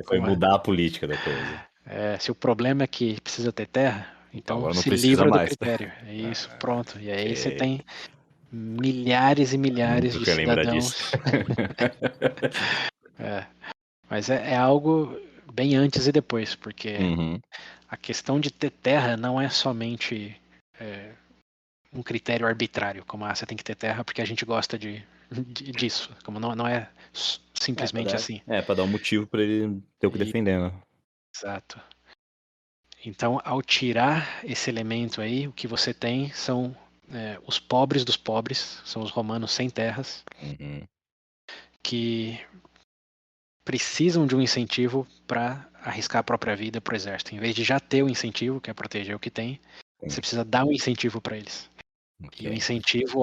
Speaker 1: foi
Speaker 2: Como é?
Speaker 1: mudar a política da coisa.
Speaker 2: Se o problema é que precisa ter terra,
Speaker 1: Então
Speaker 2: então
Speaker 1: agora não
Speaker 2: se
Speaker 1: precisa
Speaker 2: livra do
Speaker 1: mais.
Speaker 2: critério. É isso,
Speaker 1: Ah,
Speaker 2: pronto. E aí você
Speaker 1: ok.
Speaker 2: tem milhares e milhares
Speaker 1: Nunca
Speaker 2: de
Speaker 1: que eu ia lembrar disso.
Speaker 2: cidadãos. É, mas é algo bem antes e depois, porque
Speaker 1: Uhum,
Speaker 2: a questão de ter terra não é somente é, um critério arbitrário, como você tem que ter terra porque a gente gosta disso, como não é simplesmente assim.
Speaker 1: pra dar um motivo pra ele ter o que
Speaker 2: E-
Speaker 1: defender, né.
Speaker 2: Exato. Então, ao tirar esse elemento aí, o que você tem são os pobres dos pobres, são os romanos sem terras,
Speaker 1: Uhum,
Speaker 2: que precisam de um incentivo para arriscar a própria vida para o exército. Em vez de já ter o incentivo, que é proteger o que tem, você
Speaker 1: sim,
Speaker 2: precisa dar um incentivo para eles. E o
Speaker 1: ok.
Speaker 2: incentivo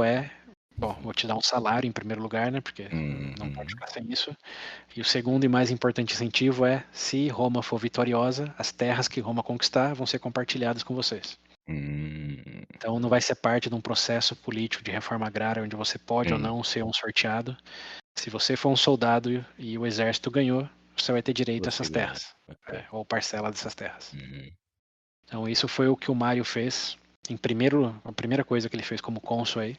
Speaker 2: bom, vou te dar um salário em primeiro lugar, né? Porque não pode
Speaker 1: Uhum,
Speaker 2: ficar sem isso. E o segundo e mais importante incentivo se Roma for vitoriosa, as terras que Roma conquistar vão ser compartilhadas com vocês.
Speaker 1: hum,
Speaker 2: Então não vai ser parte de um processo político de reforma agrária onde você pode ou
Speaker 1: hum,
Speaker 2: não ser um sorteado. Se você for um soldado e o exército ganhou, você vai ter direito a
Speaker 1: você
Speaker 2: essas
Speaker 1: ganha.
Speaker 2: terras,
Speaker 1: Ok.
Speaker 2: ou parcela dessas terras.
Speaker 1: Uhum,
Speaker 2: Então isso foi o que o Mário fez. A primeira coisa que ele fez como cônsul aí,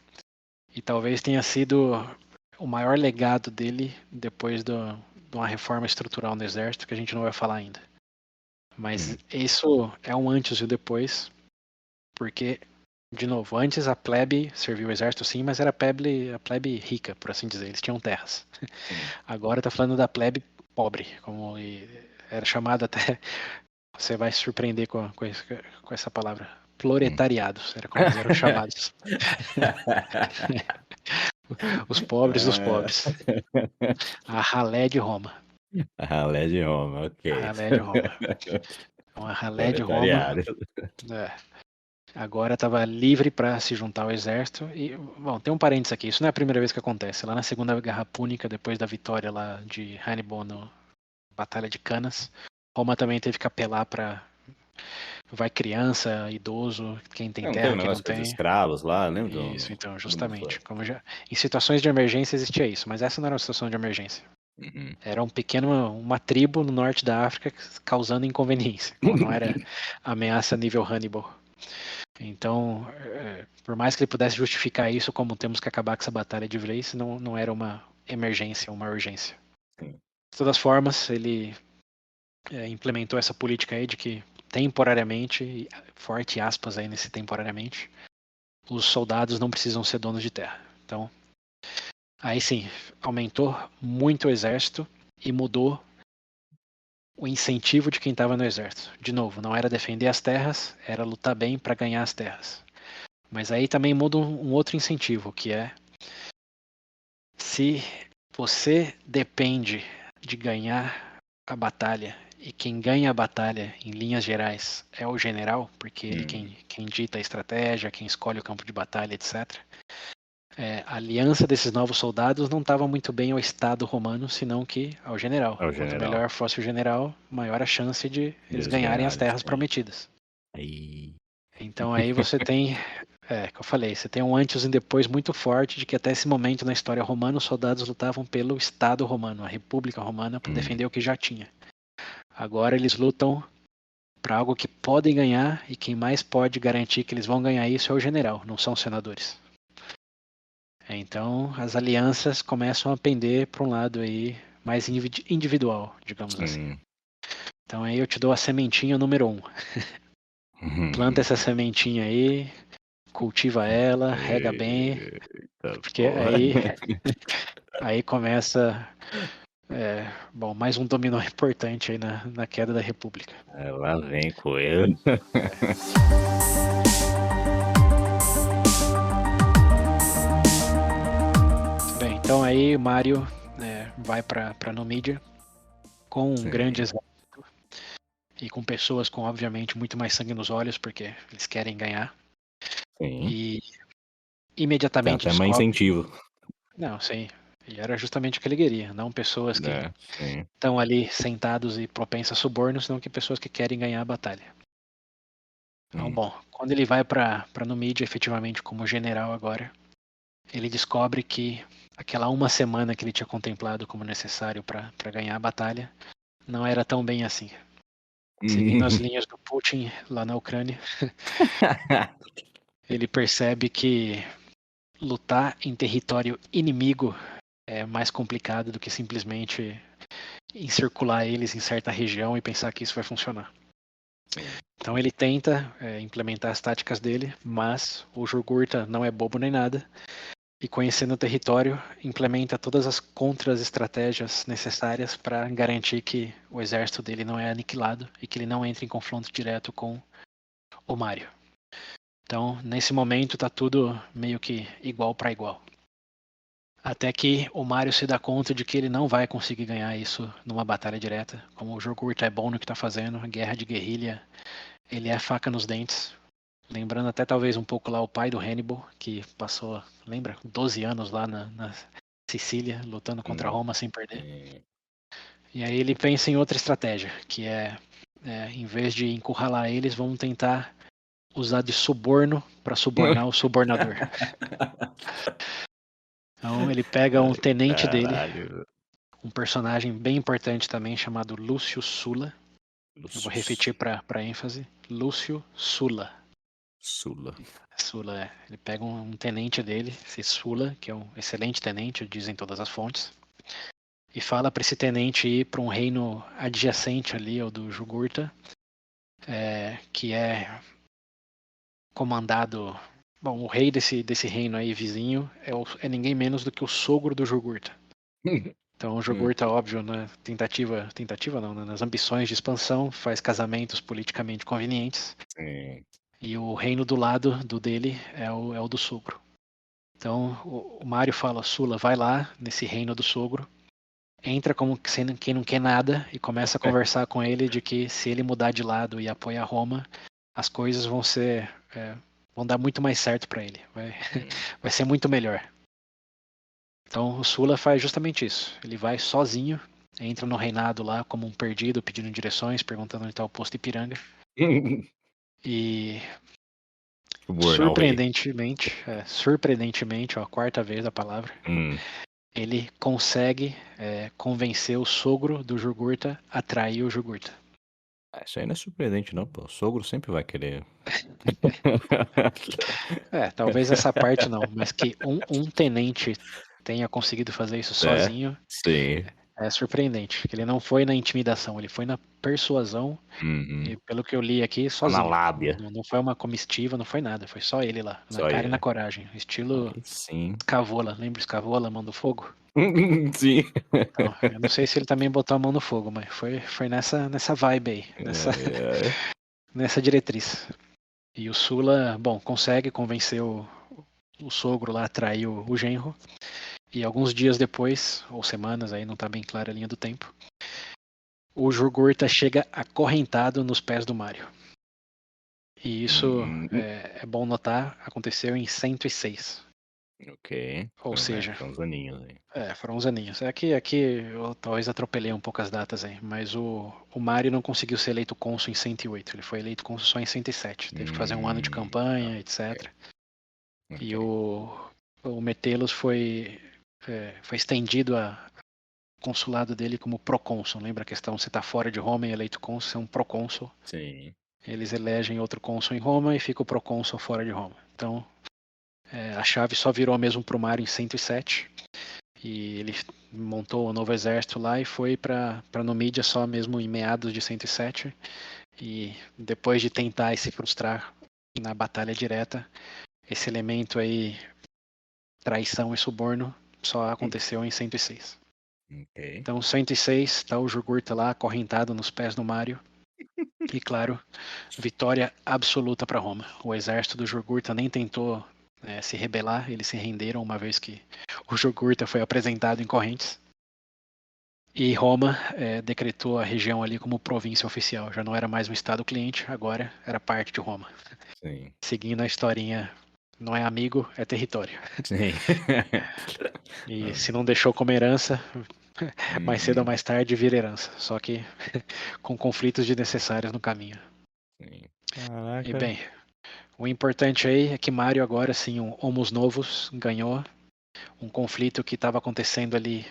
Speaker 2: e talvez tenha sido o maior legado dele depois de uma reforma estrutural no exército que a gente não vai falar ainda. Mas
Speaker 1: hum,
Speaker 2: isso é um antes e um depois, porque, de novo, antes a plebe serviu o exército sim, mas era a plebe rica, por assim dizer, eles tinham terras.
Speaker 1: sim.
Speaker 2: Agora tá falando da plebe pobre, era chamado até, você vai se surpreender com essa palavra,
Speaker 1: Hum.
Speaker 2: proletariados, era como eles eram chamados, os pobres dos
Speaker 1: Ah.
Speaker 2: pobres, a ralé de Roma,
Speaker 1: Ralé de Roma,
Speaker 2: a
Speaker 1: ok.
Speaker 2: ralé de Roma. Então, a ralé de Roma,
Speaker 1: Proletariado.
Speaker 2: é, agora estava livre para se juntar ao exército. E, bom, tem um parênteses aqui, isso não é a primeira vez que acontece. Lá na Segunda Guerra Púnica, depois da vitória lá de Hannibal na Batalha de Canas, Roma também teve que apelar para vai criança, idoso, quem tem
Speaker 1: Não teve
Speaker 2: terra,
Speaker 1: um
Speaker 2: quem não
Speaker 1: negócio com os
Speaker 2: tem.
Speaker 1: escravos lá, lembra
Speaker 2: Isso,
Speaker 1: do
Speaker 2: então,
Speaker 1: todo mundo foi.
Speaker 2: justamente. Em situações de emergência existia isso, mas essa não era uma situação de emergência.
Speaker 1: Uhum.
Speaker 2: Era uma tribo no norte da África causando inconveniência. Não era ameaça nível Hannibal. Então, por mais que ele pudesse justificar isso como temos que acabar com essa batalha de vez, não era uma emergência, uma urgência.
Speaker 1: Sim.
Speaker 2: De todas formas, ele implementou essa política aí de que temporariamente, forte aspas aí nesse temporariamente, os soldados não precisam ser donos de terra. Então, aí sim, aumentou muito o exército e mudou o incentivo de quem estava no exército. De novo, não era defender as terras, era lutar bem para ganhar as terras. Mas aí também muda um outro incentivo, que é se você depende de ganhar a batalha e quem ganha a batalha em linhas gerais é o general, porque ele
Speaker 1: Hum.
Speaker 2: quem dita a estratégia, quem escolhe o campo de batalha, etc. A aliança desses novos soldados não estava muito bem ao Estado romano, senão que ao general.
Speaker 1: É o
Speaker 2: Quanto
Speaker 1: general.
Speaker 2: melhor fosse o general, maior a chance de eles
Speaker 1: Deles
Speaker 2: ganharem as
Speaker 1: ganharem,
Speaker 2: terras
Speaker 1: sim.
Speaker 2: prometidas.
Speaker 1: Aí.
Speaker 2: Então aí você tem, que eu falei, você tem um antes e um depois muito forte de que até esse momento na história romana os soldados lutavam pelo Estado romano, a República Romana, para
Speaker 1: Hum.
Speaker 2: defender o que já tinha. Agora eles lutam para algo que podem ganhar, e quem mais pode garantir que eles vão ganhar isso é o general, não são os senadores. Então as alianças começam a pender para um lado aí mais individual, digamos assim.
Speaker 1: Sim.
Speaker 2: Então aí eu te dou a sementinha número 1. Planta essa sementinha aí, cultiva ela, rega bem,
Speaker 1: Eita,
Speaker 2: porque
Speaker 1: porra.
Speaker 2: aí começa, bom, mais um dominó importante aí na queda da República.
Speaker 1: Lá vem Coelho.
Speaker 2: Bem, então aí o Mário vai para Numídia com um grande
Speaker 1: Sim,
Speaker 2: exército e com pessoas com, obviamente, muito mais sangue nos olhos, porque eles querem ganhar.
Speaker 1: sim.
Speaker 2: E
Speaker 1: Dá
Speaker 2: imediatamente
Speaker 1: até mais
Speaker 2: descobre.
Speaker 1: incentivo,
Speaker 2: Não, sim. E era justamente o que ele queria, não pessoas que
Speaker 1: né? Sim.
Speaker 2: estão ali sentados e propensas a subornos, não que pessoas que querem ganhar a batalha. Então,
Speaker 1: Hum.
Speaker 2: bom, quando ele vai para Numídia, efetivamente como general agora, ele descobre que aquela uma semana que ele tinha contemplado como necessário para ganhar a batalha não era tão bem assim. Seguindo as linhas do Putin lá na Ucrânia, ele percebe que lutar em território inimigo é mais complicado do que simplesmente encircular eles em certa região e pensar que isso vai funcionar.
Speaker 1: Sim.
Speaker 2: Então ele tenta implementar as táticas dele, mas o Jugurta não é bobo nem nada, e conhecendo o território, implementa todas as contra-estratégias necessárias para garantir que o exército dele não é aniquilado e que ele não entre em confronto direto com o Mário. Então, nesse momento, está tudo meio que igual para igual. Até que o Mário se dá conta de que ele não vai conseguir ganhar isso numa batalha direta. Como o Jogurta é bom no que está fazendo, guerra de guerrilha, ele é faca nos dentes. Lembrando até talvez um pouco lá o pai do Hannibal, que passou, lembra, 12 anos lá na Sicília, lutando contra
Speaker 1: Hum.
Speaker 2: Roma sem perder.
Speaker 1: Sim.
Speaker 2: E aí ele pensa em outra estratégia, que em vez de encurralar eles, vamos tentar usar de suborno para subornar o subornador. Então ele pega um
Speaker 1: Ai,
Speaker 2: tenente dele,
Speaker 1: caralho.
Speaker 2: um personagem bem importante também chamado Lúcio Sulla. Eu vou
Speaker 1: Lucius
Speaker 2: repetir para ênfase: Lúcio Sulla.
Speaker 1: Sula.
Speaker 2: Sulla. Ele pega um tenente dele, esse Sulla, que é um excelente tenente, dizem todas as fontes, e fala para esse tenente ir para um reino adjacente ali ao do Jugurta, que é comandado. Bom, o rei desse reino aí vizinho é ninguém menos do que o sogro do Jugurta. Então o Jogurta, óbvio, na tentativa não, né, nas ambições de expansão, faz casamentos politicamente convenientes,
Speaker 1: Sim.
Speaker 2: e o reino do lado do dele é o do sogro. Então o Mário fala: Sula, vai lá nesse reino do sogro, entra como quem não quer nada e começa a conversar com ele de que se ele mudar de lado e apoiar Roma, as coisas vão dar muito mais certo para ele, vai ser muito melhor. Então o Sula faz justamente isso. Ele vai sozinho, entra no reinado lá como um perdido, pedindo direções, perguntando onde está o posto Ipiranga. E
Speaker 1: Subornar o rei.
Speaker 2: surpreendentemente, ó, a quarta vez a palavra,
Speaker 1: Hum.
Speaker 2: ele consegue convencer o sogro do Jugurta a trair o Jugurta.
Speaker 1: Isso aí não é surpreendente, não, pô. O sogro sempre vai querer.
Speaker 2: Talvez essa parte não, mas que um tenente tenha conseguido fazer isso
Speaker 1: É,
Speaker 2: sozinho
Speaker 1: sim.
Speaker 2: é surpreendente. Ele não foi na intimidação, ele foi na persuasão.
Speaker 1: Uhum.
Speaker 2: E pelo que eu li aqui,
Speaker 1: Tá na
Speaker 2: sozinho.
Speaker 1: lábia.
Speaker 2: Não foi uma comitiva, não foi nada. Foi só ele lá, na
Speaker 1: Só
Speaker 2: cara e na
Speaker 1: ele.
Speaker 2: coragem. Estilo
Speaker 1: Aí sim.
Speaker 2: Scavola. Lembra Scavola, Mão do Fogo?
Speaker 1: Sim.
Speaker 2: Então, eu não sei se ele também botou a mão no fogo, mas foi nessa vibe aí,
Speaker 1: Ai, ai.
Speaker 2: nessa diretriz. E o Sula, bom, consegue convencer o sogro lá a trair o genro. E alguns dias depois, ou semanas, aí não tá bem clara a linha do tempo, o Jugurta chega acorrentado nos pés do Mário. E isso
Speaker 1: Hum,
Speaker 2: é bom notar, aconteceu em 106.
Speaker 1: ok.
Speaker 2: Ou seja,
Speaker 1: Foi uns aninhos aí.
Speaker 2: foram uns aninhos. Aqui eu talvez atropelei um pouco as datas aí, mas o Mário não conseguiu ser eleito cônsul em 108. Ele foi eleito cônsul só em 107. Teve que fazer um ano de
Speaker 1: Tá,
Speaker 2: campanha,
Speaker 1: ok.
Speaker 2: etc. E
Speaker 1: Ok.
Speaker 2: o Metellus foi estendido consulado dele como procônsul. Lembra a questão? Você está fora de Roma e eleito cônsul, você é um procônsul.
Speaker 1: Sim.
Speaker 2: Eles elegem outro cônsul em Roma e fica o procônsul fora de Roma. Então, a chave só virou mesmo para o Mário em 107. E ele montou um novo exército lá e foi para Numídia só mesmo em meados de 107. E depois de tentar e se frustrar na batalha direta, esse elemento aí, traição e suborno, só aconteceu em 106.
Speaker 1: Ok.
Speaker 2: Então, 106, está o Jugurta lá, acorrentado nos pés do Mário. E claro, vitória absoluta para Roma. O exército do Jugurta nem tentou se rebelar, eles se renderam uma vez que o Jugurta foi apresentado em correntes. E Roma decretou a região ali como província oficial. Já não era mais um estado cliente, agora era parte de Roma.
Speaker 1: Sim.
Speaker 2: Seguindo a historinha, não é amigo, é território.
Speaker 1: Sim.
Speaker 2: E se não deixou como herança, mais cedo ou
Speaker 1: Uhum.
Speaker 2: mais tarde vira herança. Só que com conflitos desnecessários no caminho.
Speaker 1: Sim.
Speaker 2: E
Speaker 1: Caraca.
Speaker 2: bem, o importante aí é que Mário agora sim, um Homos Novos, ganhou um conflito que estava acontecendo ali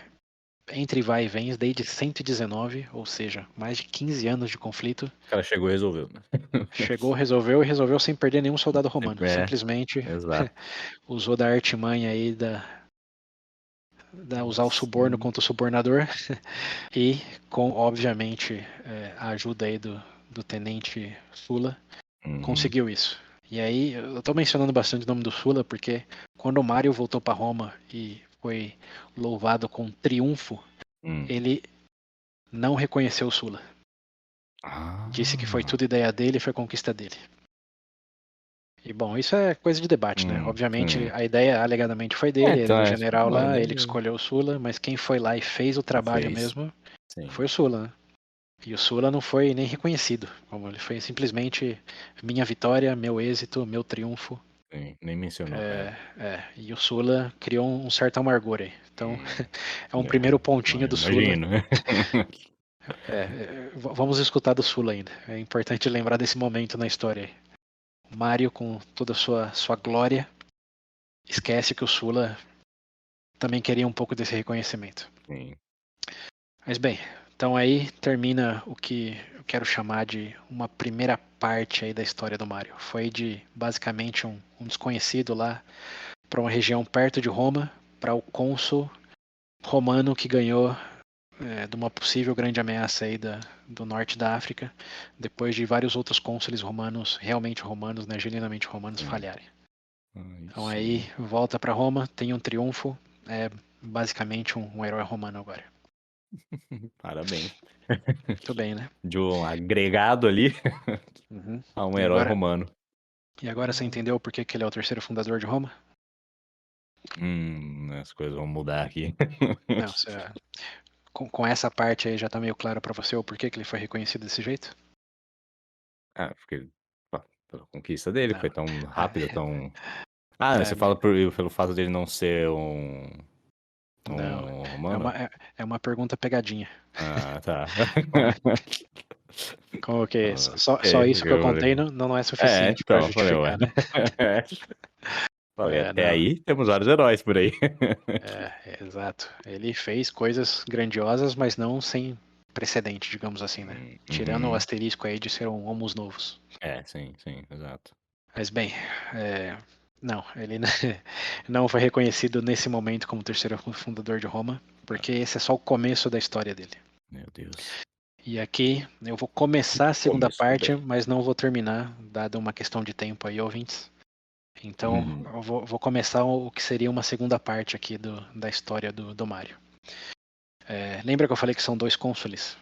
Speaker 2: entre vai e vens desde 119, ou seja, mais de 15 anos de conflito.
Speaker 1: O cara chegou e resolveu, né?
Speaker 2: Chegou, resolveu e resolveu sem perder nenhum soldado romano.
Speaker 1: É,
Speaker 2: Simplesmente
Speaker 1: exato.
Speaker 2: usou da artimanha aí usar o suborno
Speaker 1: Sim.
Speaker 2: contra o subornador e com, obviamente, a ajuda aí do tenente Sula,
Speaker 1: Uhum.
Speaker 2: conseguiu isso. E aí, eu tô mencionando bastante o nome do Sula porque quando o Mário voltou para Roma e foi louvado com triunfo,
Speaker 1: Hum.
Speaker 2: ele não reconheceu o Sula. Disse que foi
Speaker 1: Ah.
Speaker 2: tudo ideia dele e foi conquista dele. E bom, isso é coisa de debate, né? Obviamente
Speaker 1: Sim.
Speaker 2: a ideia alegadamente foi
Speaker 1: É,
Speaker 2: dele, ele
Speaker 1: então,
Speaker 2: era o
Speaker 1: é isso que eu tô
Speaker 2: general
Speaker 1: falando.
Speaker 2: lá, ele que
Speaker 1: Ele
Speaker 2: escolheu o Sula, mas quem foi lá e fez o trabalho
Speaker 1: fez.
Speaker 2: mesmo
Speaker 1: Sim.
Speaker 2: foi o Sula, né? E o Sula não foi nem reconhecido, como ele foi simplesmente minha vitória, meu êxito, meu triunfo.
Speaker 1: Sim. Nem mencionou. É.
Speaker 2: E o Sula criou um certo amargor aí. Então
Speaker 1: Hum.
Speaker 2: é um primeiro pontinho do Sula.
Speaker 1: Imagino.
Speaker 2: Vamos escutar do Sula ainda. É importante lembrar desse momento na história aí. O Mário, com toda a sua glória, esquece que o Sula também queria um pouco desse reconhecimento.
Speaker 1: Sim.
Speaker 2: Mas bem, então aí termina o que eu quero chamar de uma primeira parte aí da história do Mário. Foi de basicamente um desconhecido lá para uma região perto de Roma, para o cônsul romano que ganhou de uma possível grande ameaça aí do norte da África, depois de vários outros cônsules romanos, realmente romanos, né, genuinamente romanos,
Speaker 1: Sim.
Speaker 2: falharem.
Speaker 1: Aí
Speaker 2: Então aí
Speaker 1: sim.
Speaker 2: volta para Roma, tem um triunfo, é basicamente um herói romano agora.
Speaker 1: Parabéns.
Speaker 2: Muito bem, né?
Speaker 1: De um agregado ali
Speaker 2: Uhum.
Speaker 1: a um
Speaker 2: E
Speaker 1: herói
Speaker 2: agora,
Speaker 1: romano.
Speaker 2: e agora você entendeu por que que ele é o terceiro fundador de Roma?
Speaker 1: As coisas vão mudar aqui.
Speaker 2: Não, com essa parte aí já tá meio claro para você o porquê que ele foi reconhecido desse jeito?
Speaker 1: Porque pela conquista dele,
Speaker 2: Não.
Speaker 1: foi tão
Speaker 2: Ah,
Speaker 1: rápida, tão.
Speaker 2: é,
Speaker 1: Você fala pelo fato dele não ser um
Speaker 2: não, é
Speaker 1: romano?
Speaker 2: uma, é uma pergunta pegadinha.
Speaker 1: Ah, tá.
Speaker 2: Como, como que só
Speaker 1: Ok,
Speaker 2: isso que eu contei não é suficiente para
Speaker 1: então, falei, ué.
Speaker 2: justificar, né?
Speaker 1: Falei, até
Speaker 2: Não.
Speaker 1: aí temos vários heróis por aí.
Speaker 2: Exato. Ele fez coisas grandiosas, mas não sem precedente, digamos assim, né? Tirando o
Speaker 1: Uhum.
Speaker 2: asterisco aí de ser um homos novos.
Speaker 1: Sim, exato.
Speaker 2: Mas bem, não, ele não foi reconhecido nesse momento como terceiro fundador de Roma, porque esse é só o começo da história dele.
Speaker 1: Meu Deus.
Speaker 2: E aqui eu vou começar a segunda
Speaker 1: Começou
Speaker 2: parte,
Speaker 1: bem.
Speaker 2: mas não vou terminar, dada uma questão de tempo aí, ouvintes. Então
Speaker 1: Uhum.
Speaker 2: eu vou começar o que seria uma segunda parte aqui da história do Mário. Lembra que eu falei que são dois cônsules?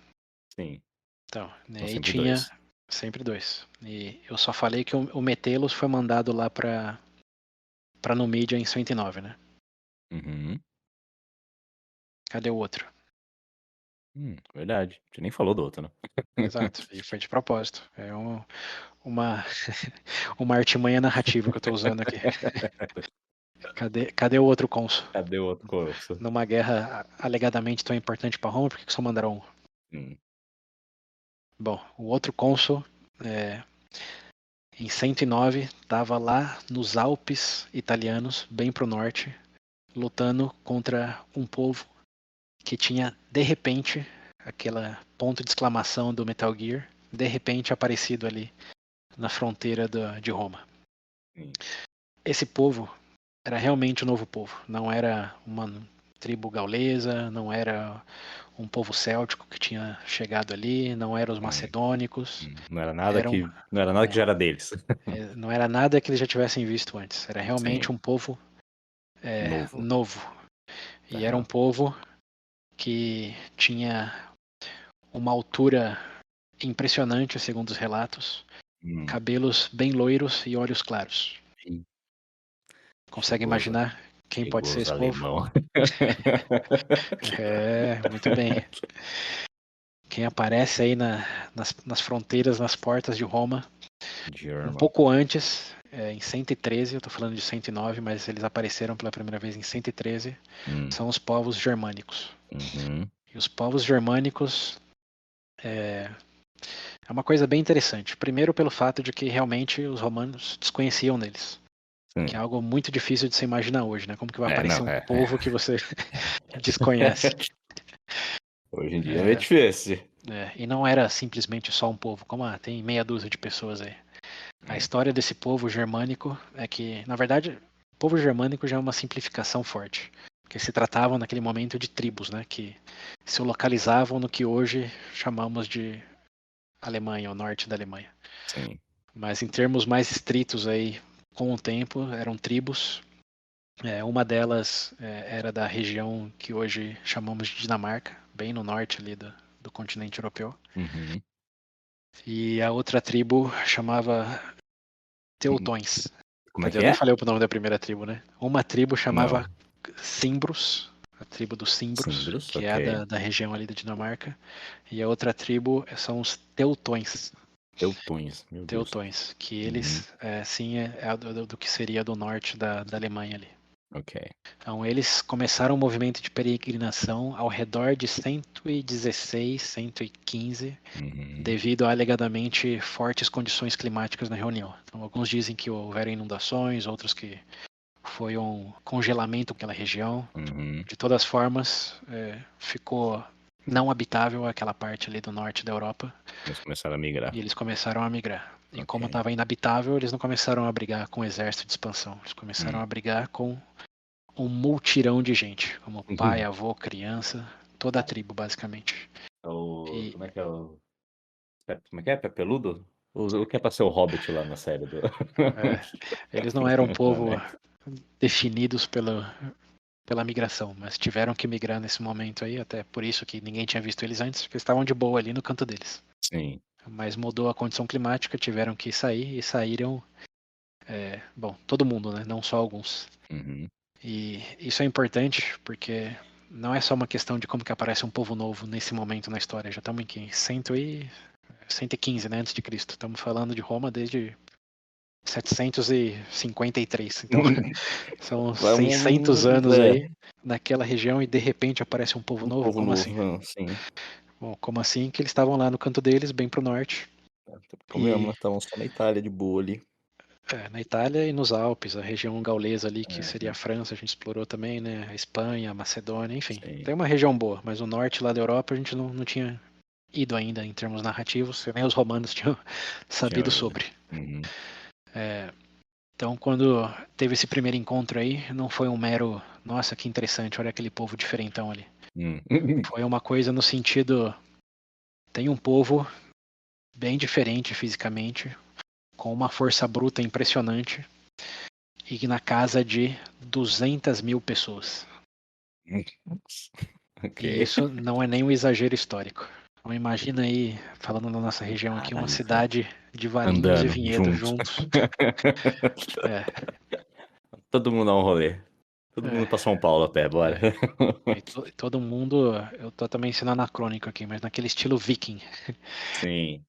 Speaker 1: Sim,
Speaker 2: Então,
Speaker 1: são
Speaker 2: aí
Speaker 1: sempre
Speaker 2: tinha
Speaker 1: dois.
Speaker 2: sempre dois. E eu só falei que o Metelos foi mandado lá para Numídia em 109, né?
Speaker 1: Uhum.
Speaker 2: Cadê o outro?
Speaker 1: Verdade. Você nem falou do outro, né?
Speaker 2: Exato, e foi de propósito. Uma, uma artimanha narrativa que eu tô usando aqui. Cadê o outro cônsul?
Speaker 1: Cadê o outro corpo?
Speaker 2: Numa guerra alegadamente tão importante para Roma, por que só mandaram um?
Speaker 1: Hum.
Speaker 2: Bom, o outro cônsul, em 109, estava lá nos Alpes italianos, bem pro norte, lutando contra um povo que tinha, de repente, aquela ponto de exclamação do Metal Gear, de repente aparecido ali na fronteira de Roma.
Speaker 1: Sim.
Speaker 2: Esse povo era realmente um novo povo, não era uma tribo gaulesa, não era um povo céltico que tinha chegado ali, não eram os macedônicos,
Speaker 1: Não era nada
Speaker 2: eram,
Speaker 1: que, não era nada que já era deles.
Speaker 2: não era nada que eles já tivessem visto antes, era realmente
Speaker 1: Sim,
Speaker 2: um povo
Speaker 1: novo.
Speaker 2: novo. E era um
Speaker 1: Aham.
Speaker 2: povo que tinha uma altura impressionante, segundo os relatos,
Speaker 1: Hum,
Speaker 2: cabelos bem loiros e olhos claros.
Speaker 1: ih,
Speaker 2: Consegue
Speaker 1: chegou os,
Speaker 2: imaginar quem pode
Speaker 1: chegou
Speaker 2: ser
Speaker 1: os
Speaker 2: esse povo?
Speaker 1: alemão.
Speaker 2: É, muito bem. Quem aparece aí nas fronteiras, nas portas de Roma, um
Speaker 1: German.
Speaker 2: pouco antes, em 113, eu estou falando de 109, mas eles apareceram pela primeira vez em 113,
Speaker 1: Hum,
Speaker 2: são os povos germânicos.
Speaker 1: uhum,
Speaker 2: E os povos germânicos é uma coisa bem interessante. Primeiro pelo fato de que realmente os romanos desconheciam deles, que é
Speaker 1: sim.
Speaker 2: algo muito difícil de se imaginar hoje, né? Como que vai
Speaker 1: Não,
Speaker 2: aparecer um povo que você desconhece?
Speaker 1: Hoje em dia é meio
Speaker 2: É,
Speaker 1: difícil.
Speaker 2: e não era simplesmente só um povo, como tem meia dúzia de pessoas aí. A
Speaker 1: Hum,
Speaker 2: história desse povo germânico é que, na verdade, o povo germânico já é uma simplificação forte, porque se tratavam naquele momento de tribos, né, que se localizavam no que hoje chamamos de Alemanha, o norte da Alemanha.
Speaker 1: sim.
Speaker 2: Mas em termos mais estritos aí, com o tempo, eram tribos. Uma delas era da região que hoje chamamos de Dinamarca, bem no norte ali do continente europeu.
Speaker 1: Uhum.
Speaker 2: E a outra tribo chamava Teutões.
Speaker 1: Como
Speaker 2: Quer
Speaker 1: é
Speaker 2: dizer, eu
Speaker 1: que
Speaker 2: nem
Speaker 1: é?
Speaker 2: falei o nome da primeira tribo, né? Uma tribo chamava
Speaker 1: Não.
Speaker 2: Cimbros, a tribo dos Cimbros,
Speaker 1: Cimbros,
Speaker 2: que é a
Speaker 1: ok.
Speaker 2: da região ali da Dinamarca. E a outra tribo são os Teutões.
Speaker 1: Teutões, meu Deus.
Speaker 2: Teutões, que
Speaker 1: Uhum.
Speaker 2: eles, sim, é do que seria do norte da Alemanha ali.
Speaker 1: Ok.
Speaker 2: Então, eles começaram o movimento de peregrinação ao redor de 116, 115,
Speaker 1: Uhum.
Speaker 2: devido a alegadamente fortes condições climáticas na reunião. Então, alguns dizem que houveram inundações, outros que foi um congelamento naquela região.
Speaker 1: Uhum.
Speaker 2: De todas formas, ficou não habitável aquela parte ali do norte da Europa
Speaker 1: Eles começaram a migrar.
Speaker 2: e eles começaram a migrar. E como
Speaker 1: Ok.
Speaker 2: estava inabitável, eles não começaram a brigar com o exército de expansão, eles começaram
Speaker 1: Hum.
Speaker 2: a brigar com um multirão de gente, como pai,
Speaker 1: Uhum.
Speaker 2: avô, criança, toda a tribo, basicamente. E
Speaker 1: Como é que é o. Como é que é? Pé peludo? O que é pra ser o Hobbit lá na série do.
Speaker 2: é, eles não eram um povo
Speaker 1: Planeta.
Speaker 2: definidos pela migração, mas tiveram que migrar nesse momento aí, até por isso que ninguém tinha visto eles antes, porque eles estavam de boa ali no canto deles.
Speaker 1: Sim.
Speaker 2: Mas mudou a condição climática, tiveram que sair e saíram, bom, todo mundo, né? Não só alguns.
Speaker 1: Uhum.
Speaker 2: E isso é importante porque não é só uma questão de como que aparece um povo novo nesse momento na história. Já estamos em 115, né, antes de Cristo. Estamos falando de Roma desde 753. Então, são
Speaker 1: Vai
Speaker 2: 600 anos aí naquela região e de repente aparece um povo
Speaker 1: um
Speaker 2: novo?
Speaker 1: povo
Speaker 2: Como assim?
Speaker 1: novo, não, sim.
Speaker 2: Bom, como assim que eles estavam lá no canto deles, bem pro norte,
Speaker 1: Comemos,
Speaker 2: e
Speaker 1: nós estávamos só na Itália de boa ali.
Speaker 2: na Itália e nos Alpes, a região gaulesa ali, que seria a
Speaker 1: Aham,
Speaker 2: França, a gente explorou também, né? A Espanha, a Macedônia, enfim.
Speaker 1: sim.
Speaker 2: Tem uma região boa, mas o norte lá da Europa a gente não tinha ido ainda em termos narrativos, nem os romanos tinham
Speaker 1: Tinha
Speaker 2: sabido
Speaker 1: vida.
Speaker 2: sobre.
Speaker 1: Uhum.
Speaker 2: Então, quando teve esse primeiro encontro aí, não foi um mero, nossa, que interessante, olha aquele povo diferentão ali.
Speaker 1: Hum.
Speaker 2: Foi uma coisa no sentido, tem um povo bem diferente fisicamente, com uma força bruta impressionante, e na casa de 200 mil pessoas. E
Speaker 1: Ok.
Speaker 2: isso não é nem um exagero histórico. Então imagina aí, falando na nossa região aqui, uma
Speaker 1: Caralho, velho.
Speaker 2: cidade de Valinhos e
Speaker 1: Andando
Speaker 2: Vinhedo
Speaker 1: junto.
Speaker 2: juntos. É,
Speaker 1: Todo mundo dá um rolê. Todo mundo pra
Speaker 2: é,
Speaker 1: São Paulo a pé, bora.
Speaker 2: é. E todo mundo, eu tô também sendo anacrônico aqui, mas naquele estilo viking,
Speaker 1: Sim.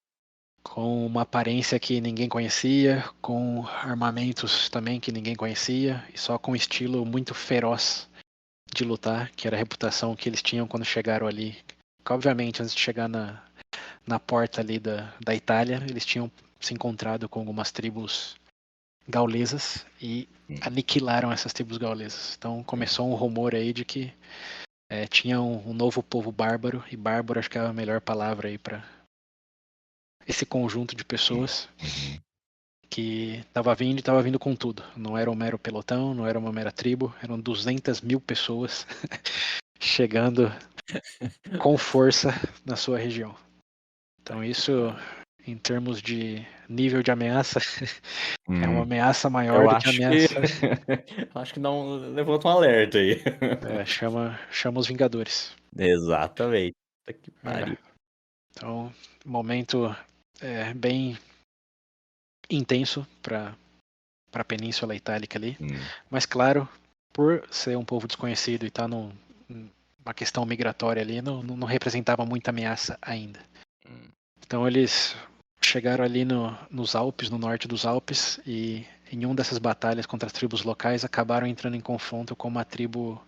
Speaker 2: com uma aparência que ninguém conhecia, com armamentos também que ninguém conhecia, e só com um estilo muito feroz de lutar, que era a reputação que eles tinham quando chegaram ali. Que, obviamente, antes de chegar na porta ali da Itália, eles tinham se encontrado com algumas tribos gaulesas e
Speaker 1: Hum,
Speaker 2: aniquilaram essas tribos gaulesas. Então
Speaker 1: sim.
Speaker 2: começou um rumor aí de que tinha um novo povo bárbaro, e bárbaro acho que é a melhor palavra aí para esse conjunto de pessoas
Speaker 1: Uhum.
Speaker 2: que estava vindo com tudo. Não era um mero pelotão, não era uma mera tribo, eram 200.000 pessoas chegando com força na sua região.
Speaker 1: Tá
Speaker 2: Então
Speaker 1: que
Speaker 2: isso,
Speaker 1: pariu.
Speaker 2: em termos de nível de ameaça, é uma
Speaker 1: Hum,
Speaker 2: ameaça maior
Speaker 1: eu
Speaker 2: do que a
Speaker 1: acho que.
Speaker 2: ameaça.
Speaker 1: Acho que não levanta um alerta aí.
Speaker 2: Chama os Vingadores.
Speaker 1: Exatamente. Tá que
Speaker 2: É,
Speaker 1: pariu.
Speaker 2: então, momento bem intenso para a Península Itálica ali.
Speaker 1: Hum,
Speaker 2: Mas claro, por ser um povo desconhecido e estar numa questão migratória ali, não representava muita ameaça ainda.
Speaker 1: hum,
Speaker 2: Então eles chegaram ali nos Alpes, no norte dos Alpes, e em uma dessas batalhas contra as tribos locais acabaram entrando em confronto com uma tribo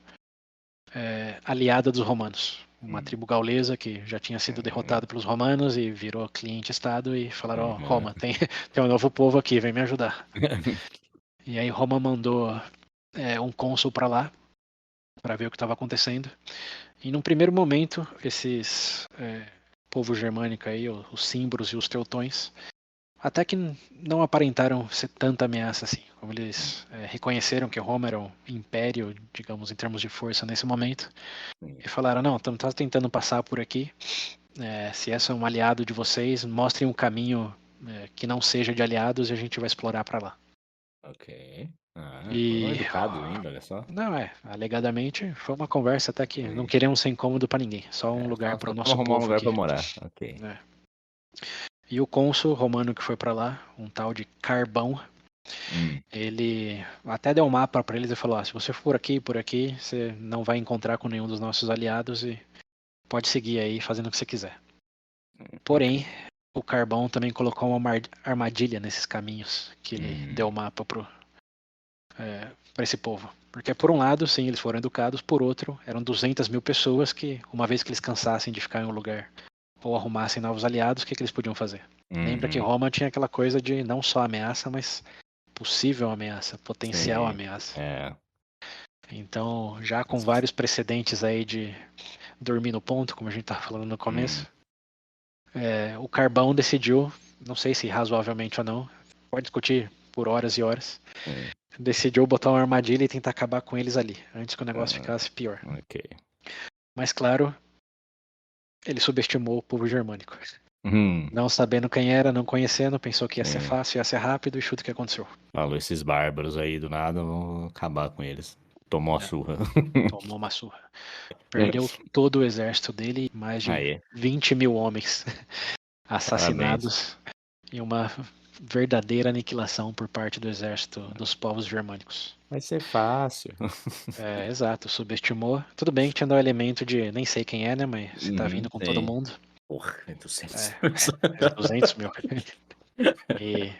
Speaker 2: aliada dos romanos. Uma
Speaker 1: hum,
Speaker 2: tribo gaulesa que já tinha sido
Speaker 1: hum,
Speaker 2: derrotada pelos romanos e virou cliente-estado e falaram, ó,
Speaker 1: uhum.
Speaker 2: Roma, tem um novo povo aqui, vem me ajudar. E aí Roma mandou um cônsul para lá, para ver o que estava acontecendo. E num primeiro momento, esses povo germânico aí, os símboros e os teutões, até que não aparentaram ser tanta ameaça assim. Como eles reconheceram que Roma era um império, digamos, em termos de força nesse momento,
Speaker 1: Hum,
Speaker 2: e falaram, não, estamos tentando passar por aqui, se esse é um aliado de vocês, mostrem um caminho que não seja de aliados e a gente vai explorar para lá.
Speaker 1: ok. Ah, foram
Speaker 2: E
Speaker 1: educados ainda, olha só.
Speaker 2: não, alegadamente foi uma conversa até que não
Speaker 1: Sim.
Speaker 2: queremos ser incômodo para ninguém, só um lugar
Speaker 1: Só
Speaker 2: para o
Speaker 1: estamos
Speaker 2: nosso
Speaker 1: arrumar um
Speaker 2: povo
Speaker 1: lugar
Speaker 2: aqui.
Speaker 1: pra morar. Ok.
Speaker 2: Né? E o cônsul romano que foi para lá, um tal de Carbão,
Speaker 1: Hum,
Speaker 2: ele até deu um mapa para eles e falou: se você for aqui por aqui, você não vai encontrar com nenhum dos nossos aliados e pode seguir aí fazendo o que você quiser.
Speaker 1: ok.
Speaker 2: Porém, o Carbão também colocou uma armadilha nesses caminhos que ele deu o
Speaker 1: Hum,
Speaker 2: mapa para esse povo. Porque, por um lado, sim, eles foram educados, por outro, eram 200.000 pessoas que, uma vez que eles cansassem de ficar em um lugar ou arrumassem novos aliados, o que eles podiam fazer? Lembra que
Speaker 1: uhum.
Speaker 2: Roma tinha aquela coisa de não só ameaça, mas possível ameaça, potencial
Speaker 1: Sim.
Speaker 2: ameaça.
Speaker 1: É.
Speaker 2: Então, já com vários precedentes aí de dormir no ponto, como a gente estava falando no
Speaker 1: Hum,
Speaker 2: começo, o Carbão decidiu, não sei se razoavelmente ou não, pode discutir por horas e horas,
Speaker 1: sim.
Speaker 2: decidiu botar uma armadilha e tentar acabar com eles ali, antes que o negócio
Speaker 1: Ah,
Speaker 2: ficasse pior.
Speaker 1: ok.
Speaker 2: Mas claro, ele subestimou o povo germânico.
Speaker 1: Hum,
Speaker 2: Não sabendo quem era, não conhecendo, pensou que ia ser
Speaker 1: sim.
Speaker 2: fácil, ia ser rápido, e chuta o que aconteceu.
Speaker 1: Falou, esses bárbaros aí do nada, vão acabar com eles. Tomou a
Speaker 2: É,
Speaker 1: surra.
Speaker 2: tomou uma surra. Perdeu todo o exército dele, mais de
Speaker 1: Aí,
Speaker 2: 20.000 homens
Speaker 1: parabéns.
Speaker 2: assassinados e uma verdadeira aniquilação por parte do exército dos povos germânicos.
Speaker 1: Vai ser fácil.
Speaker 2: Exato, subestimou. Tudo bem que tinha dado o elemento de nem sei quem é, né, mas você tá
Speaker 1: Uhum,
Speaker 2: vindo com todo
Speaker 1: sei.
Speaker 2: mundo.
Speaker 1: Porra,
Speaker 2: É,
Speaker 1: 800.
Speaker 2: 200.000. E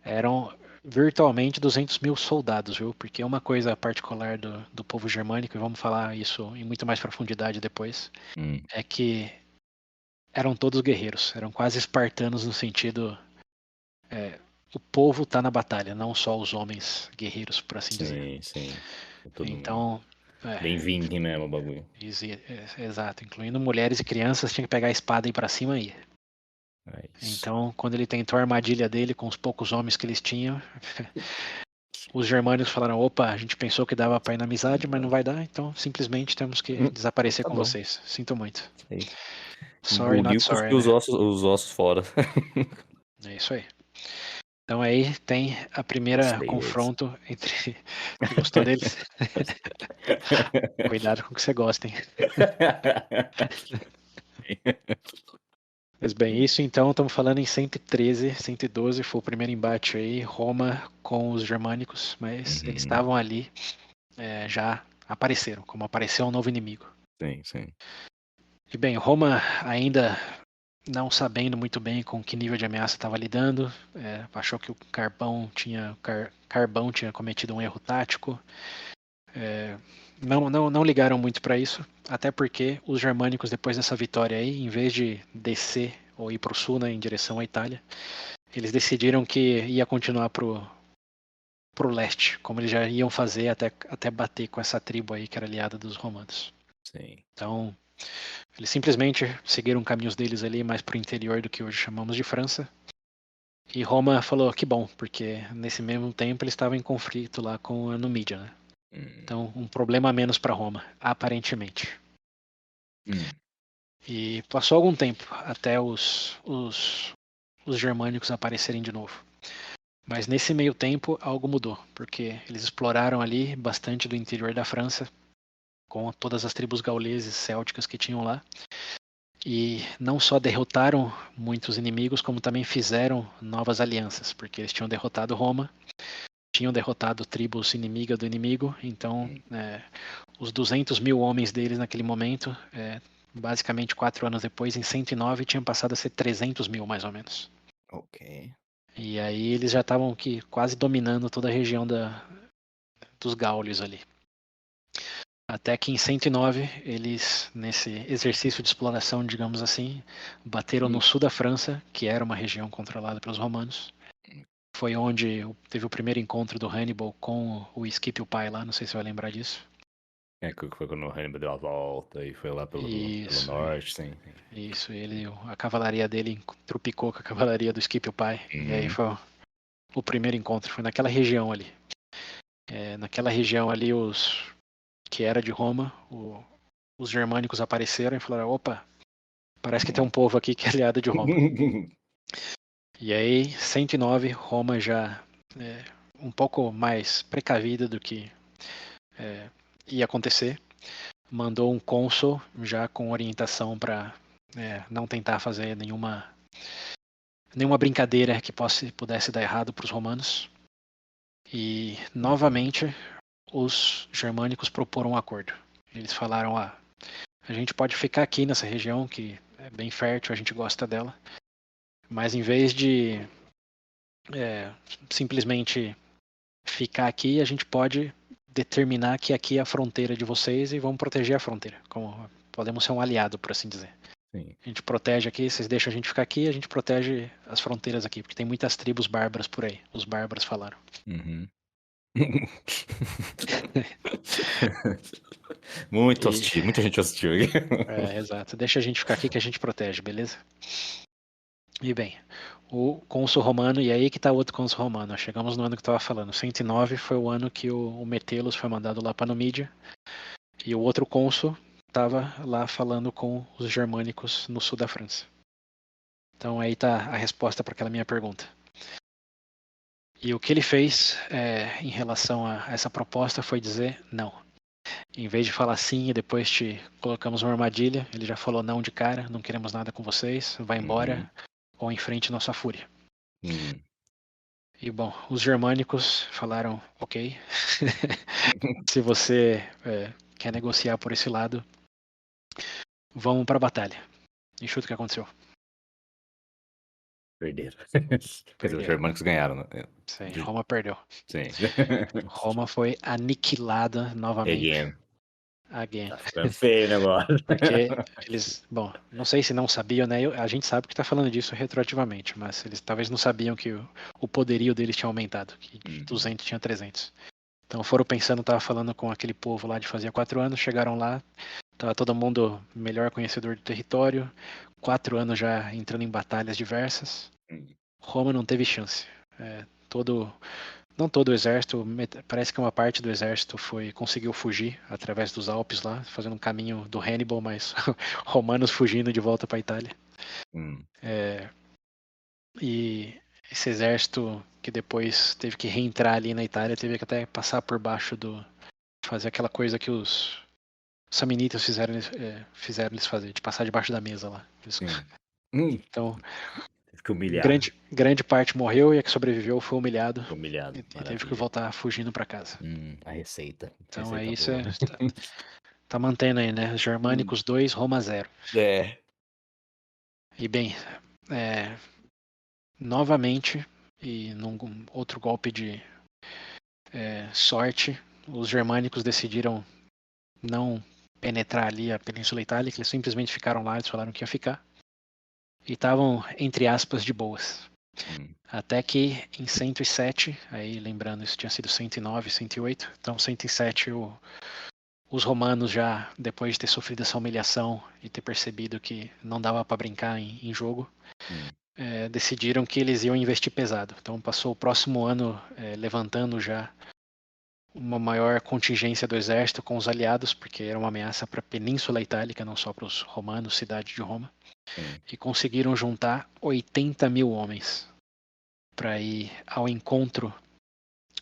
Speaker 2: eram virtualmente 200.000 soldados, viu? Porque uma coisa particular do povo germânico, e vamos falar isso em muito mais profundidade depois,
Speaker 1: Hum,
Speaker 2: é que eram todos guerreiros, eram quase espartanos no sentido, o povo tá na batalha, não só os homens guerreiros, por assim dizer.
Speaker 1: sim, sim. Todo mundo.
Speaker 2: Então, é,
Speaker 1: Bem vindo mesmo o bagulho.
Speaker 2: exato, incluindo mulheres e crianças, tinha que pegar a espada e ir pra cima e ir.
Speaker 1: É isso.
Speaker 2: Então, quando ele tentou a armadilha dele com os poucos homens que eles tinham, os germânicos falaram: opa, a gente pensou que dava pra ir na amizade, mas não vai dar, então simplesmente temos que
Speaker 1: Então
Speaker 2: desaparecer
Speaker 1: tá
Speaker 2: com
Speaker 1: bom.
Speaker 2: vocês. Sinto muito.
Speaker 1: Isso aí.
Speaker 2: Sorry,
Speaker 1: Engoliu
Speaker 2: not
Speaker 1: e
Speaker 2: sorry,
Speaker 1: cuspiu
Speaker 2: né?
Speaker 1: os ossos fora.
Speaker 2: É isso aí. Então aí tem a primeira
Speaker 1: Gostei desse.
Speaker 2: confronto entre. Você gostou deles? Cuidado com o que você gosta, hein? Mas bem, isso então, estamos falando em 113, 112, foi o primeiro embate aí, Roma com os germânicos, mas eles
Speaker 1: Uhum.
Speaker 2: estavam ali, já apareceram, como apareceu um novo inimigo.
Speaker 1: Sim, sim.
Speaker 2: E bem, Roma ainda não sabendo muito bem com que nível de ameaça estava lidando, achou que o Carbão tinha cometido um erro tático, não ligaram muito para isso, até porque os germânicos, depois dessa vitória aí, em vez de descer ou ir para o sul, né, em direção à Itália, eles decidiram que ia continuar pro leste, como eles já iam fazer até bater com essa tribo aí que era aliada dos romanos.
Speaker 1: Sim.
Speaker 2: Então, eles simplesmente seguiram caminhos deles ali mais para o interior do que hoje chamamos de França. E Roma falou que bom, porque nesse mesmo tempo eles estavam em conflito lá com a Numídia, né?
Speaker 1: Hum.
Speaker 2: Então, um problema a menos para Roma, aparentemente.
Speaker 1: Hum.
Speaker 2: E passou algum tempo até os germânicos aparecerem de novo. Mas nesse meio tempo algo mudou, porque eles exploraram ali bastante do interior da França, com todas as tribos gauleses, célticas que tinham lá. E não só derrotaram muitos inimigos, como também fizeram novas alianças, porque eles tinham derrotado Roma, tinham derrotado tribos inimigas do inimigo, então os 200 mil homens deles naquele momento, basicamente 4 anos depois, em 109, tinham passado a ser 300 mil mais ou menos.
Speaker 1: Ok.
Speaker 2: E aí eles já estavam quase dominando toda a região dos Gaules ali. Até que em 109, eles, nesse exercício de exploração, digamos assim, bateram no sul da França, que era uma região controlada pelos romanos. Foi onde teve o primeiro encontro do Hannibal com o Scipio Pai lá, não sei se você vai lembrar disso.
Speaker 1: Que foi quando o Hannibal deu a volta e foi lá pelo
Speaker 2: Isso,
Speaker 1: norte, sim.
Speaker 2: isso. A cavalaria dele trupicou com a cavalaria do Scipio Pai. E aí foi o primeiro encontro, foi naquela região ali. Naquela região ali, que era de Roma, os germânicos apareceram e falaram: opa, parece que tem um povo aqui que é aliado de Roma. E aí, 109, Roma já um pouco mais precavida do que ia acontecer, mandou um cônsul já com orientação para não tentar fazer nenhuma brincadeira que pudesse dar errado para os romanos. E, novamente, os germânicos proporam um acordo. Eles falaram: a gente pode ficar aqui nessa região que é bem fértil, a gente gosta dela, mas em vez de simplesmente ficar aqui, a gente pode determinar que aqui é a fronteira de vocês e vamos proteger a fronteira. Podemos ser um aliado, por assim dizer.
Speaker 1: Sim.
Speaker 2: A gente protege aqui, vocês deixam a gente ficar aqui, a gente protege as fronteiras aqui, porque tem muitas tribos bárbaras por aí. Os bárbaros falaram.
Speaker 1: Uhum. Muito
Speaker 2: E,
Speaker 1: hostil, muita gente hostil aqui.
Speaker 2: exato. Deixa a gente ficar aqui que a gente protege, beleza? E bem, o cônsul romano, e aí que tá outro cônsul romano. Nós chegamos no ano que eu tava falando. 109 foi o ano que o Metelos foi mandado lá para Numídia. E o outro cônsul estava lá falando com os germânicos no sul da França. Então aí tá a resposta para aquela minha pergunta. E o que ele fez em relação a essa proposta foi dizer não. Em vez de falar sim e depois te colocamos uma armadilha, ele já falou não de cara, não queremos nada com vocês, vai embora ou enfrente nossa fúria. E bom, os germânicos falaram ok, se você quer negociar por esse lado, vamos para a batalha. E chuta o que aconteceu.
Speaker 1: Perderam. Quer dizer, os germânicos ganharam, né?
Speaker 2: Sim, Roma perdeu.
Speaker 1: Sim.
Speaker 2: Roma foi aniquilada novamente.
Speaker 1: Again.
Speaker 2: Again.
Speaker 1: Tá ficando feio o negócio.
Speaker 2: Porque eles, bom, não sei se não sabiam, né? A gente sabe que está falando disso retroativamente, mas eles talvez não sabiam que o poderio deles tinha aumentado, que de 200 tinha 300. Então foram pensando, tava falando com aquele povo lá de fazia 4 anos, chegaram lá, tava todo mundo melhor conhecedor do território, 4 anos já entrando em batalhas diversas. Roma não teve chance. Não todo o exército, parece que uma parte do exército conseguiu fugir através dos Alpes lá, fazendo um caminho do Hannibal, mas romanos fugindo de volta para a Itália. E esse exército que depois teve que reentrar ali na Itália, teve que até passar por baixo fazer aquela coisa que os samnitas fizeram eles fazer, de passar debaixo da mesa lá. Então,
Speaker 1: Ficou humilhado.
Speaker 2: grande parte morreu e a que sobreviveu foi humilhado.
Speaker 1: Humilhado,
Speaker 2: E teve que
Speaker 1: maravilha.
Speaker 2: voltar fugindo para casa.
Speaker 1: A receita.
Speaker 2: Então
Speaker 1: Receita
Speaker 2: aí
Speaker 1: boa.
Speaker 2: você tá mantendo aí, né? Germânicos 2, Roma 0. E bem, novamente, e num outro golpe de sorte, os germânicos decidiram não penetrar ali a Península Itálica, eles simplesmente ficaram lá, eles falaram que ia ficar. E estavam, entre aspas, de boas. Até que em 107, aí lembrando, isso tinha sido 109, 108, então 107 os romanos já, depois de ter sofrido essa humilhação e ter percebido que não dava para brincar em jogo,
Speaker 1: Hum.
Speaker 2: decidiram que eles iam investir pesado. Então passou o próximo ano levantando já uma maior contingência do exército com os aliados, porque era uma ameaça para a Península Itálica, não só para os romanos, cidade de Roma,
Speaker 1: Sim.
Speaker 2: e conseguiram juntar 80 mil homens para ir ao encontro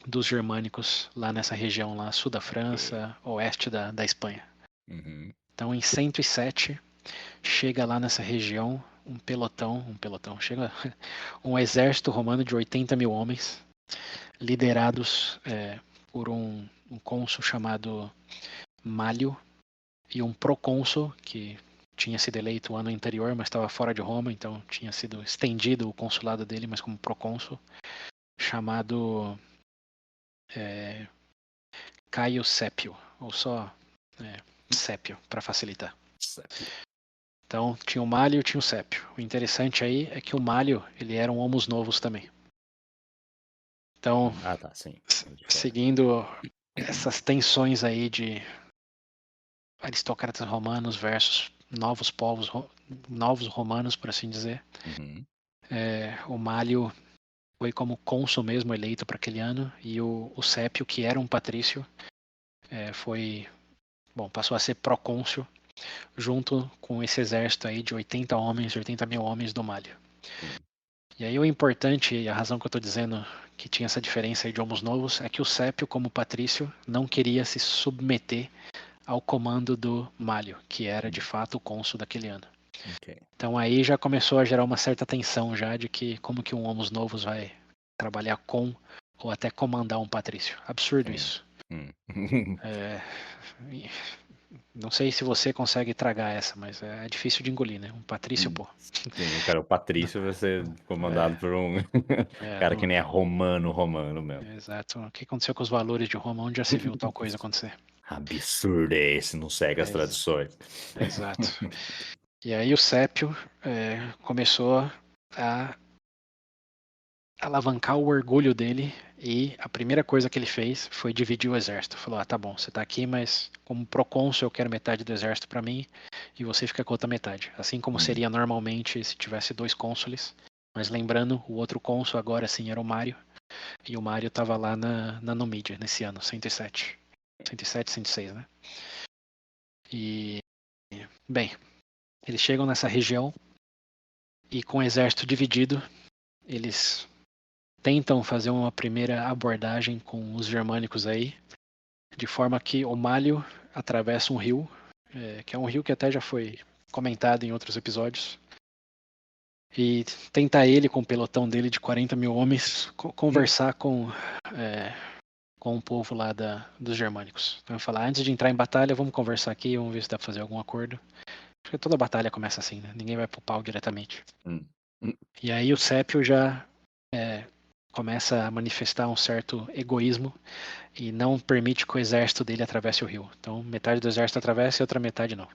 Speaker 2: dos germânicos lá nessa região lá, sul da França, oeste da Espanha.
Speaker 1: Uhum.
Speaker 2: Então em 107 chega lá nessa região chega um exército romano de 80 mil homens, liderados por um cônsul chamado Malio e um procônsul que tinha sido eleito o ano anterior, mas estava fora de Roma, então tinha sido estendido o consulado dele, mas como procônsul, chamado Caio Sépio, ou só Sépio, para facilitar.
Speaker 1: Sépio.
Speaker 2: Então tinha o Malio e tinha o Sépio. O interessante aí é que o Malio, ele era um Homus Novus também. Então,
Speaker 1: Ah, tá, sim. De fora.
Speaker 2: seguindo essas tensões aí de aristocratas romanos versus novos povos, novos romanos, por assim dizer,
Speaker 1: Uhum.
Speaker 2: o Malio foi como cônsul mesmo eleito para aquele ano, e o Sépio, que era um patrício, passou a ser procônsul, junto com esse exército aí de 80 homens, 80 mil homens do Malio.
Speaker 1: Sim.
Speaker 2: E aí o importante, e a razão que eu estou dizendo que tinha essa diferença aí de homos novos, é que o Sépio, como patrício, não queria se submeter ao comando do Malio, que era de fato o cônsul daquele ano.
Speaker 1: Ok.
Speaker 2: Então aí já começou a gerar uma certa tensão já de que como que um homos novos vai trabalhar com ou até comandar um patrício. Absurdo
Speaker 1: Sim.
Speaker 2: isso.
Speaker 1: Hum.
Speaker 2: Não sei se você consegue tragar essa, mas é difícil de engolir, né? Um patrício, pô.
Speaker 1: Sim, o cara, o Patrício vai ser comandado por um cara que
Speaker 2: Não,
Speaker 1: nem é romano mesmo.
Speaker 2: exato. O que aconteceu com os valores de Roma? Onde já se viu tal coisa acontecer?
Speaker 1: Absurdo é esse, não segue as
Speaker 2: É,
Speaker 1: tradições.
Speaker 2: exato. E aí o Sépio começou a alavancar o orgulho dele e a primeira coisa que ele fez foi dividir o exército. Falou: tá bom, você tá aqui, mas como procônsul eu quero metade do exército para mim e você fica com a outra metade. Assim como seria normalmente se tivesse dois cônsules. Mas lembrando, o outro cônsul agora sim era o Mário. E o Mário estava lá na Numídia nesse ano, 107. 107, 106, né? E, bem, eles chegam nessa região e com o exército dividido, eles tentam fazer uma primeira abordagem com os germânicos aí, de forma que o Malio atravessa um rio, que é um rio que até já foi comentado em outros episódios, e tenta ele, com o pelotão dele de 40 mil homens, conversar com o povo lá dos germânicos. Então, eu falar, antes de entrar em batalha, vamos conversar aqui, vamos ver se dá pra fazer algum acordo. Acho que toda batalha começa assim, né? Ninguém vai pro pau diretamente. E aí o Sépio já começa a manifestar um certo egoísmo e não permite que o exército dele atravesse o rio. Então, metade do exército atravessa e outra metade não.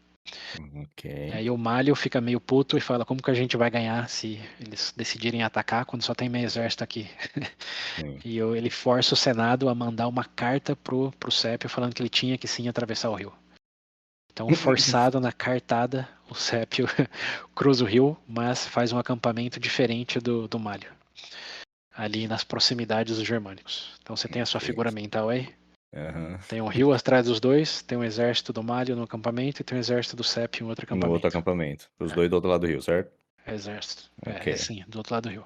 Speaker 1: Ok.
Speaker 2: E aí o Malio fica meio puto e fala: como que a gente vai ganhar se eles decidirem atacar quando só tem meio exército aqui?
Speaker 1: Sim.
Speaker 2: E ele força o Senado a mandar uma carta pro Sépio falando que ele tinha que sim atravessar o rio. Então, forçado na cartada, o Sépio cruza o rio, mas faz um acampamento diferente do Malio, ali nas proximidades dos germânicos. Então você tem a sua
Speaker 1: Ok.
Speaker 2: figura mental aí.
Speaker 1: Aham.
Speaker 2: Tem um rio atrás dos dois, tem um exército do Malio no acampamento e tem um exército do Sépio em outro
Speaker 1: No outro
Speaker 2: acampamento.
Speaker 1: acampamento. Os dois do outro lado do rio, certo?
Speaker 2: Exército.
Speaker 1: Ok.
Speaker 2: Sim, do outro lado do rio.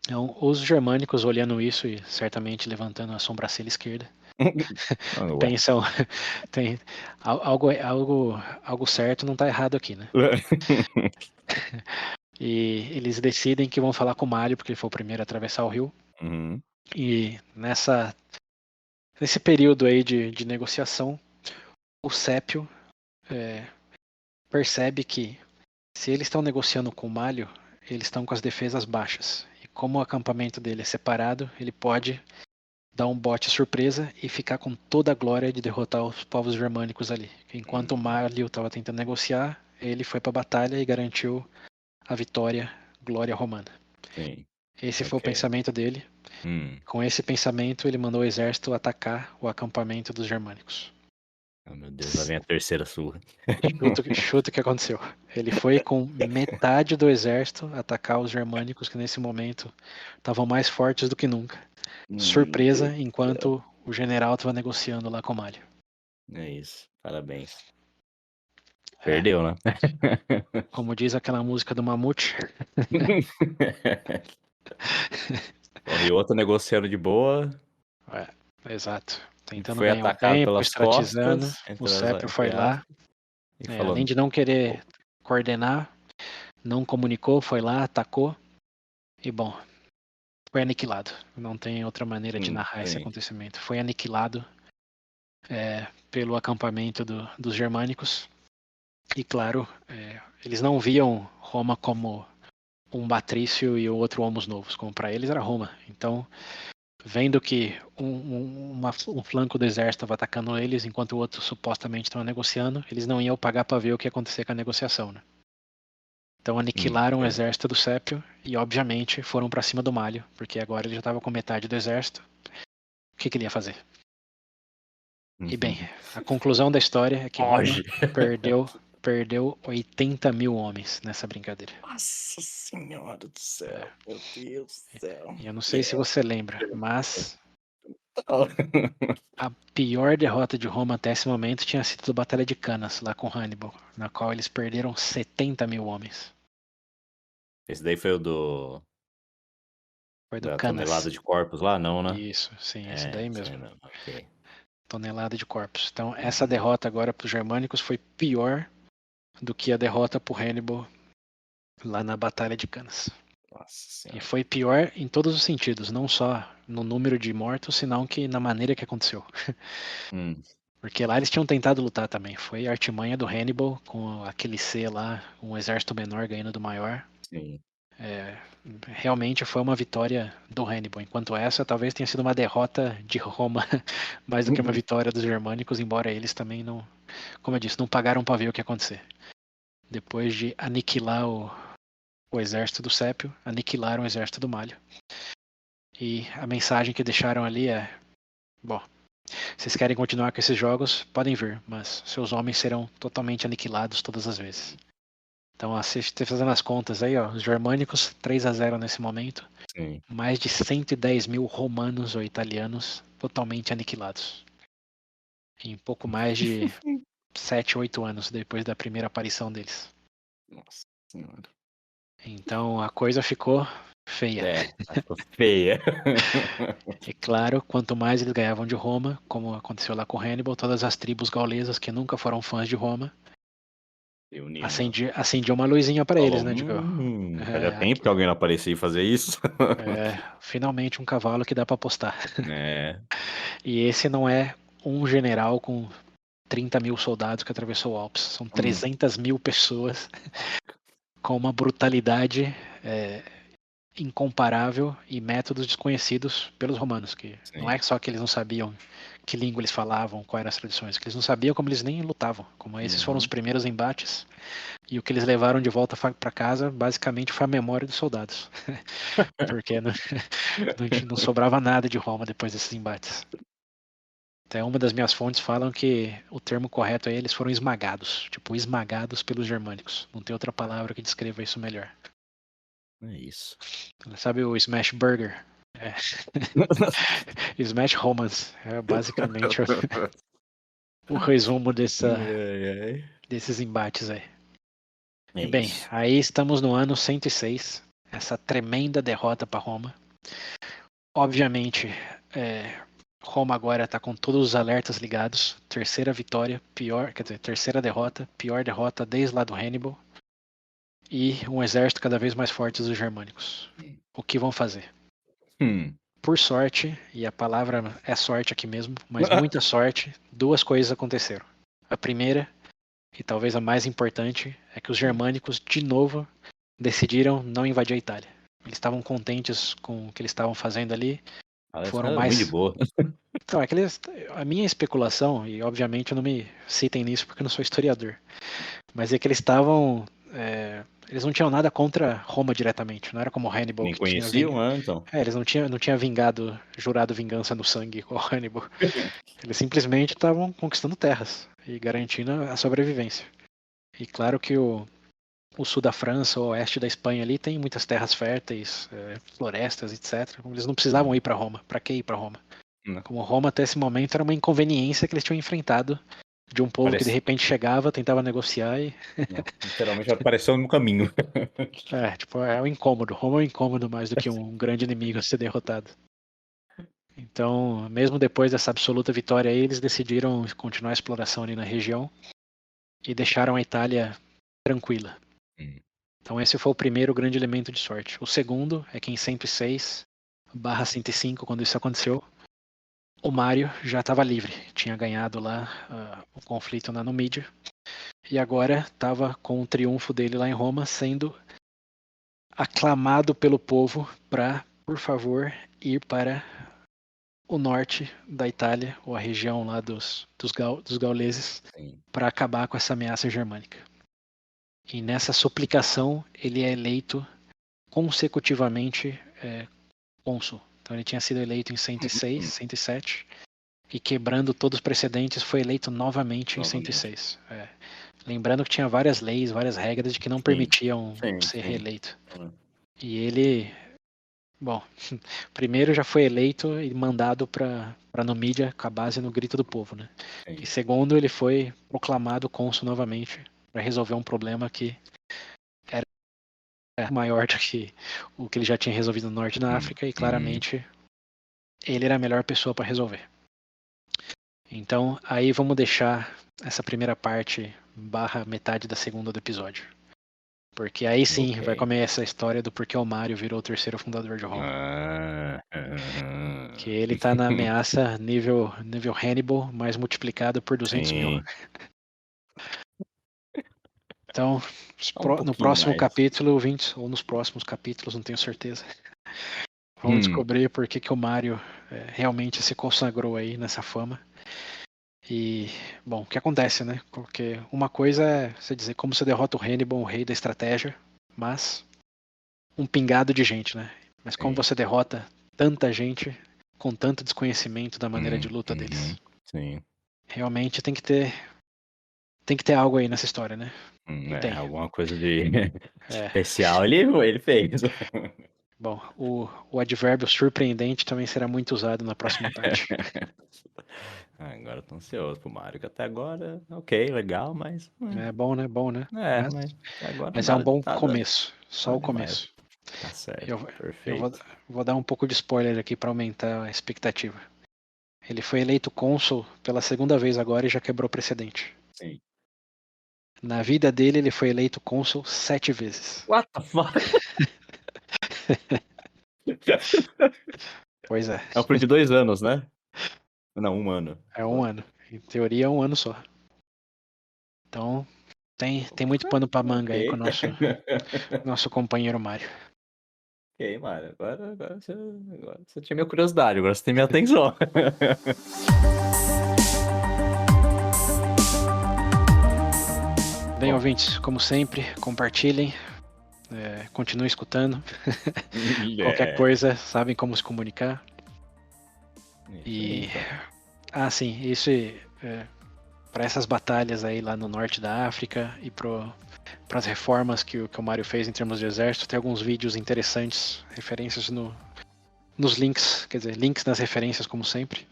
Speaker 2: Então, os germânicos olhando isso e certamente levantando a sobrancelha esquerda,
Speaker 1: Ué.
Speaker 2: pensam, tem algo certo não está errado aqui, né? E eles decidem que vão falar com o Mário, porque ele foi o primeiro a atravessar o rio.
Speaker 1: Uhum.
Speaker 2: E nesse período aí de negociação, o Sépio percebe que se eles estão negociando com o Malio, eles estão com as defesas baixas. E como o acampamento dele é separado, ele pode dar um bote surpresa e ficar com toda a glória de derrotar os povos germânicos ali. Enquanto o Malio estava tentando negociar, ele foi para a batalha e garantiu a vitória, glória romana.
Speaker 1: Sim.
Speaker 2: Esse foi o
Speaker 1: Ok.
Speaker 2: pensamento dele.
Speaker 1: Hum.
Speaker 2: Com esse pensamento, ele mandou o exército atacar o acampamento dos germânicos.
Speaker 1: Oh, meu Deus, lá vem a terceira surra.
Speaker 2: Chuta o que aconteceu. Ele foi com metade do exército atacar os germânicos, que nesse momento estavam mais fortes do que nunca.
Speaker 1: Meu Deus
Speaker 2: Surpresa,
Speaker 1: do céu.
Speaker 2: enquanto o general estava negociando lá com o Malho.
Speaker 1: É isso, parabéns.
Speaker 2: É,
Speaker 1: Perdeu, né?
Speaker 2: como diz aquela música do Mamute.
Speaker 1: Porra, e outra negociando de boa,
Speaker 2: Exato. Tentando
Speaker 1: foi
Speaker 2: ganhar um
Speaker 1: atacado
Speaker 2: tempo,
Speaker 1: pelas
Speaker 2: estratizando.
Speaker 1: costas,
Speaker 2: O Sépio foi
Speaker 1: entre
Speaker 2: lá.
Speaker 1: aspas, e falou:
Speaker 2: Além de não
Speaker 1: "Pô,
Speaker 2: querer coordenar, não comunicou, foi lá, atacou. E bom, foi aniquilado. Não tem outra maneira de narrar esse
Speaker 1: sim,
Speaker 2: acontecimento. Foi aniquilado pelo acampamento dos germânicos. E claro, eles não viam Roma como um Patrício e o outro Homos Novos, como para eles era Roma. Então, vendo que um flanco do exército estava atacando eles, enquanto o outro supostamente estava negociando, eles não iam pagar para ver o que ia acontecer com a negociação, né? Então aniquilaram o
Speaker 1: é,
Speaker 2: exército do Sépio e, obviamente, foram para cima do Malho, porque agora ele já estava com metade do exército. O que ele ia fazer? E bem, a conclusão da história é que Roma
Speaker 1: foge.
Speaker 2: perdeu 80 mil homens nessa brincadeira.
Speaker 1: Nossa senhora do céu, meu Deus do céu.
Speaker 2: E eu não sei se
Speaker 1: Yeah.
Speaker 2: você lembra, mas a pior derrota de Roma até esse momento tinha sido a Batalha de Canas, lá com Hannibal, na qual eles perderam 70 mil homens.
Speaker 1: Esse daí foi o
Speaker 2: Foi do
Speaker 1: da
Speaker 2: Canas.
Speaker 1: tonelada de corpos lá? Não, né?
Speaker 2: Isso, sim, esse
Speaker 1: É,
Speaker 2: daí
Speaker 1: isso aí
Speaker 2: mesmo.
Speaker 1: mesmo, ok.
Speaker 2: Tonelada de corpos. Então, essa
Speaker 1: Uhum.
Speaker 2: derrota agora para os germânicos foi pior do que a derrota para Hannibal lá na Batalha de Canas.
Speaker 1: Nossa
Speaker 2: E
Speaker 1: senhora.
Speaker 2: foi pior em todos os sentidos, não só no número de mortos, senão que na maneira que aconteceu.
Speaker 1: Hum,
Speaker 2: Porque lá eles tinham tentado lutar também. Foi a artimanha do Hannibal, com aquele C lá, um exército menor ganhando do maior.
Speaker 1: sim.
Speaker 2: É, realmente foi uma vitória do Hannibal, enquanto essa talvez tenha sido uma derrota de Roma, mais do que uma vitória dos germânicos, embora eles também não, como eu disse, não pagaram para ver o que ia acontecer. Depois de aniquilar o exército do Sépio, aniquilaram o exército do Malho. E a mensagem que deixaram ali é: bom, vocês querem continuar com esses jogos? Podem vir, mas seus homens serão totalmente aniquilados todas as vezes. Então, fazendo as contas aí, ó, os germânicos 3-0 nesse momento,
Speaker 1: Sim.
Speaker 2: mais de 110 mil romanos ou italianos totalmente aniquilados. Em pouco mais de 7, 8 anos depois da primeira aparição deles.
Speaker 1: Nossa senhora.
Speaker 2: Então a coisa ficou feia.
Speaker 1: É, ficou feia.
Speaker 2: E claro, quanto mais eles ganhavam de Roma, como aconteceu lá com Hannibal, todas as tribos gaulesas que nunca foram fãs de Roma,
Speaker 1: Reuniam, né?
Speaker 2: acendia uma luzinha para eles,
Speaker 1: Falou,
Speaker 2: né? Tipo,
Speaker 1: fazia tempo
Speaker 2: aqui,
Speaker 1: que alguém não aparecia e fazia isso.
Speaker 2: finalmente um cavalo que dá para apostar.
Speaker 1: É,
Speaker 2: E esse não é um general com 30 mil soldados que atravessou o Alpes. São
Speaker 1: hum,
Speaker 2: 300 mil pessoas com uma brutalidade incomparável e métodos desconhecidos pelos romanos. Que não
Speaker 1: sim.
Speaker 2: é só que eles não sabiam que língua eles falavam, quais eram as tradições, que eles não sabiam como eles nem lutavam. Como esses foram os
Speaker 1: Uhum.
Speaker 2: primeiros embates. E o que eles levaram de volta para casa, basicamente, foi a memória dos soldados. Porque não sobrava nada de Roma depois desses embates. Até uma das minhas fontes falam que o termo correto é eles foram esmagados, tipo esmagados pelos germânicos. Não tem outra palavra que descreva isso melhor.
Speaker 1: É isso.
Speaker 2: Sabe o Smash Burger? É. Smash Romans é basicamente o resumo
Speaker 1: Ai, ai.
Speaker 2: desses embates aí.
Speaker 1: É
Speaker 2: E bem,
Speaker 1: isso.
Speaker 2: aí estamos no ano 106, essa tremenda derrota para Roma. Obviamente, Roma agora está com todos os alertas ligados. Terceira vitória, terceira derrota, pior derrota desde lá do Hannibal. E um exército cada vez mais forte dos germânicos. O que vão fazer?
Speaker 1: Hum.
Speaker 2: Por sorte, e a palavra é sorte aqui mesmo, mas muita sorte, duas coisas aconteceram. A primeira, e talvez a mais importante, é que os germânicos, de novo, decidiram não invadir a Itália. Eles estavam contentes com o que eles estavam fazendo ali,
Speaker 1: Parece que
Speaker 2: foram
Speaker 1: era muito de
Speaker 2: mais.
Speaker 1: boa.
Speaker 2: Então, é que a minha especulação, e obviamente eu não me citem nisso porque eu não sou historiador, mas é que eles estavam. Eles não tinham nada contra Roma diretamente, não era como Hannibal
Speaker 1: Nem
Speaker 2: que tinha.
Speaker 1: conheciam, né, então.
Speaker 2: Eles não tinham jurado vingança no sangue com Hannibal. Eles simplesmente estavam conquistando terras. e garantindo a sobrevivência. E claro que o sul da França, o oeste da Espanha ali tem muitas terras férteis, florestas, etc. Eles não precisavam ir para Roma. Para que ir para Roma? Como Roma até esse momento era uma inconveniência que eles tinham enfrentado de um povo que de repente chegava, tentava negociar e...
Speaker 1: Literalmente apareceu no caminho.
Speaker 2: tipo, é um incômodo. Roma é um incômodo mais do que um grande inimigo a ser derrotado. Então, mesmo depois dessa absoluta vitória aí, eles decidiram continuar a exploração ali na região e deixaram a Itália tranquila. Então esse foi o primeiro grande elemento de sorte. O segundo é que em 106/105, quando isso aconteceu, o Mário já estava livre. Tinha ganhado lá o conflito na Numídia. E agora estava com o triunfo dele lá em Roma, sendo aclamado pelo povo para, por favor, ir para o norte da Itália, ou a região lá dos gauleses, para acabar com essa ameaça germânica. E nessa suplicação ele é eleito consecutivamente cônsul. Então ele tinha sido eleito em 106, 107 e quebrando todos os precedentes foi eleito novamente em 106. Lembrando que tinha várias leis, várias regras de que não permitiam ser reeleito. E ele, primeiro já foi eleito e mandado para Numídia com a base no grito do povo, né? E segundo, ele foi proclamado cônsul novamente para resolver um problema que era maior do que o que ele já tinha resolvido no norte da África e claramente ele era a melhor pessoa para resolver. Então aí vamos deixar essa primeira parte / metade da segunda do episódio. Porque aí sim vai começar a história do porquê o Mário virou o terceiro fundador de Roma. Que ele tá na ameaça nível Hannibal, mais multiplicado por 200 mil. Então, no próximo capítulo, 20, ou nos próximos capítulos, não tenho certeza. Vamos descobrir por que o Mário realmente se consagrou aí nessa fama. E, o que acontece, né? Porque uma coisa é você dizer como você derrota o Hannibal, o rei da estratégia, mas um pingado de gente, né? Mas como você derrota tanta gente com tanto desconhecimento da maneira de luta deles. Realmente tem que ter algo aí nessa história, né?
Speaker 1: Alguma coisa de especial ele fez.
Speaker 2: Bom, o advérbio surpreendente também será muito usado na próxima parte.
Speaker 1: Agora eu tô ansioso pro Mario, que até agora, ok, legal, mas...
Speaker 2: É bom, né? Bom, né?
Speaker 1: Mas agora
Speaker 2: mas é um bom começo. Só o começo.
Speaker 1: Tá certo,
Speaker 2: eu
Speaker 1: perfeito.
Speaker 2: vou dar um pouco de spoiler aqui para aumentar a expectativa. Ele foi eleito cônsul pela segunda vez agora e já quebrou precedente.
Speaker 1: Sim.
Speaker 2: Na vida dele, ele foi eleito cônsul 7 vezes.
Speaker 1: What the fuck?
Speaker 2: Pois é.
Speaker 1: É por de 2 anos, né? Não, 1 ano.
Speaker 2: É 1 ano. Em teoria é 1 ano só. Então, tem muito pano pra manga aí com o nosso companheiro Mário.
Speaker 1: Ok, Mário, agora você tinha minha curiosidade, agora você tem minha atenção.
Speaker 2: Bem, ouvintes, como sempre, compartilhem, continuem escutando. Qualquer coisa, sabem como se comunicar. Sim, isso para essas batalhas aí lá no norte da África e para as reformas que o Mário fez em termos de exército, tem alguns vídeos interessantes, referências nos links, quer dizer, links nas referências como sempre.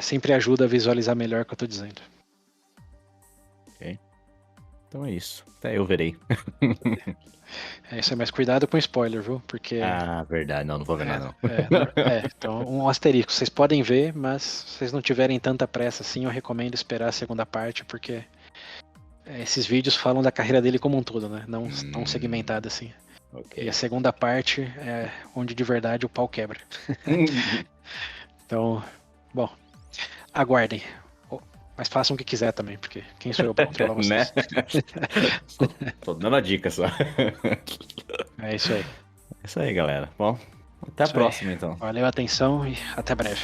Speaker 2: Sempre ajuda a visualizar melhor o que eu tô dizendo.
Speaker 1: Ok. Então é isso. Até eu verei.
Speaker 2: É isso aí, mas cuidado com spoiler, viu? Porque...
Speaker 1: verdade. Não vou ver nada, não.
Speaker 2: Então, um asterisco. Vocês podem ver, mas se vocês não tiverem tanta pressa assim, eu recomendo esperar a segunda parte, porque esses vídeos falam da carreira dele como um todo, né? Não tão segmentada assim. Okay. E a segunda parte é onde de verdade o pau quebra. Então, aguardem. Mas façam o que quiser também, porque quem sou eu pra controlar vocês?
Speaker 1: Né? Tô dando a dica só.
Speaker 2: É isso aí.
Speaker 1: É isso aí, galera. Bom, até a próxima, então.
Speaker 2: Valeu a atenção e até breve.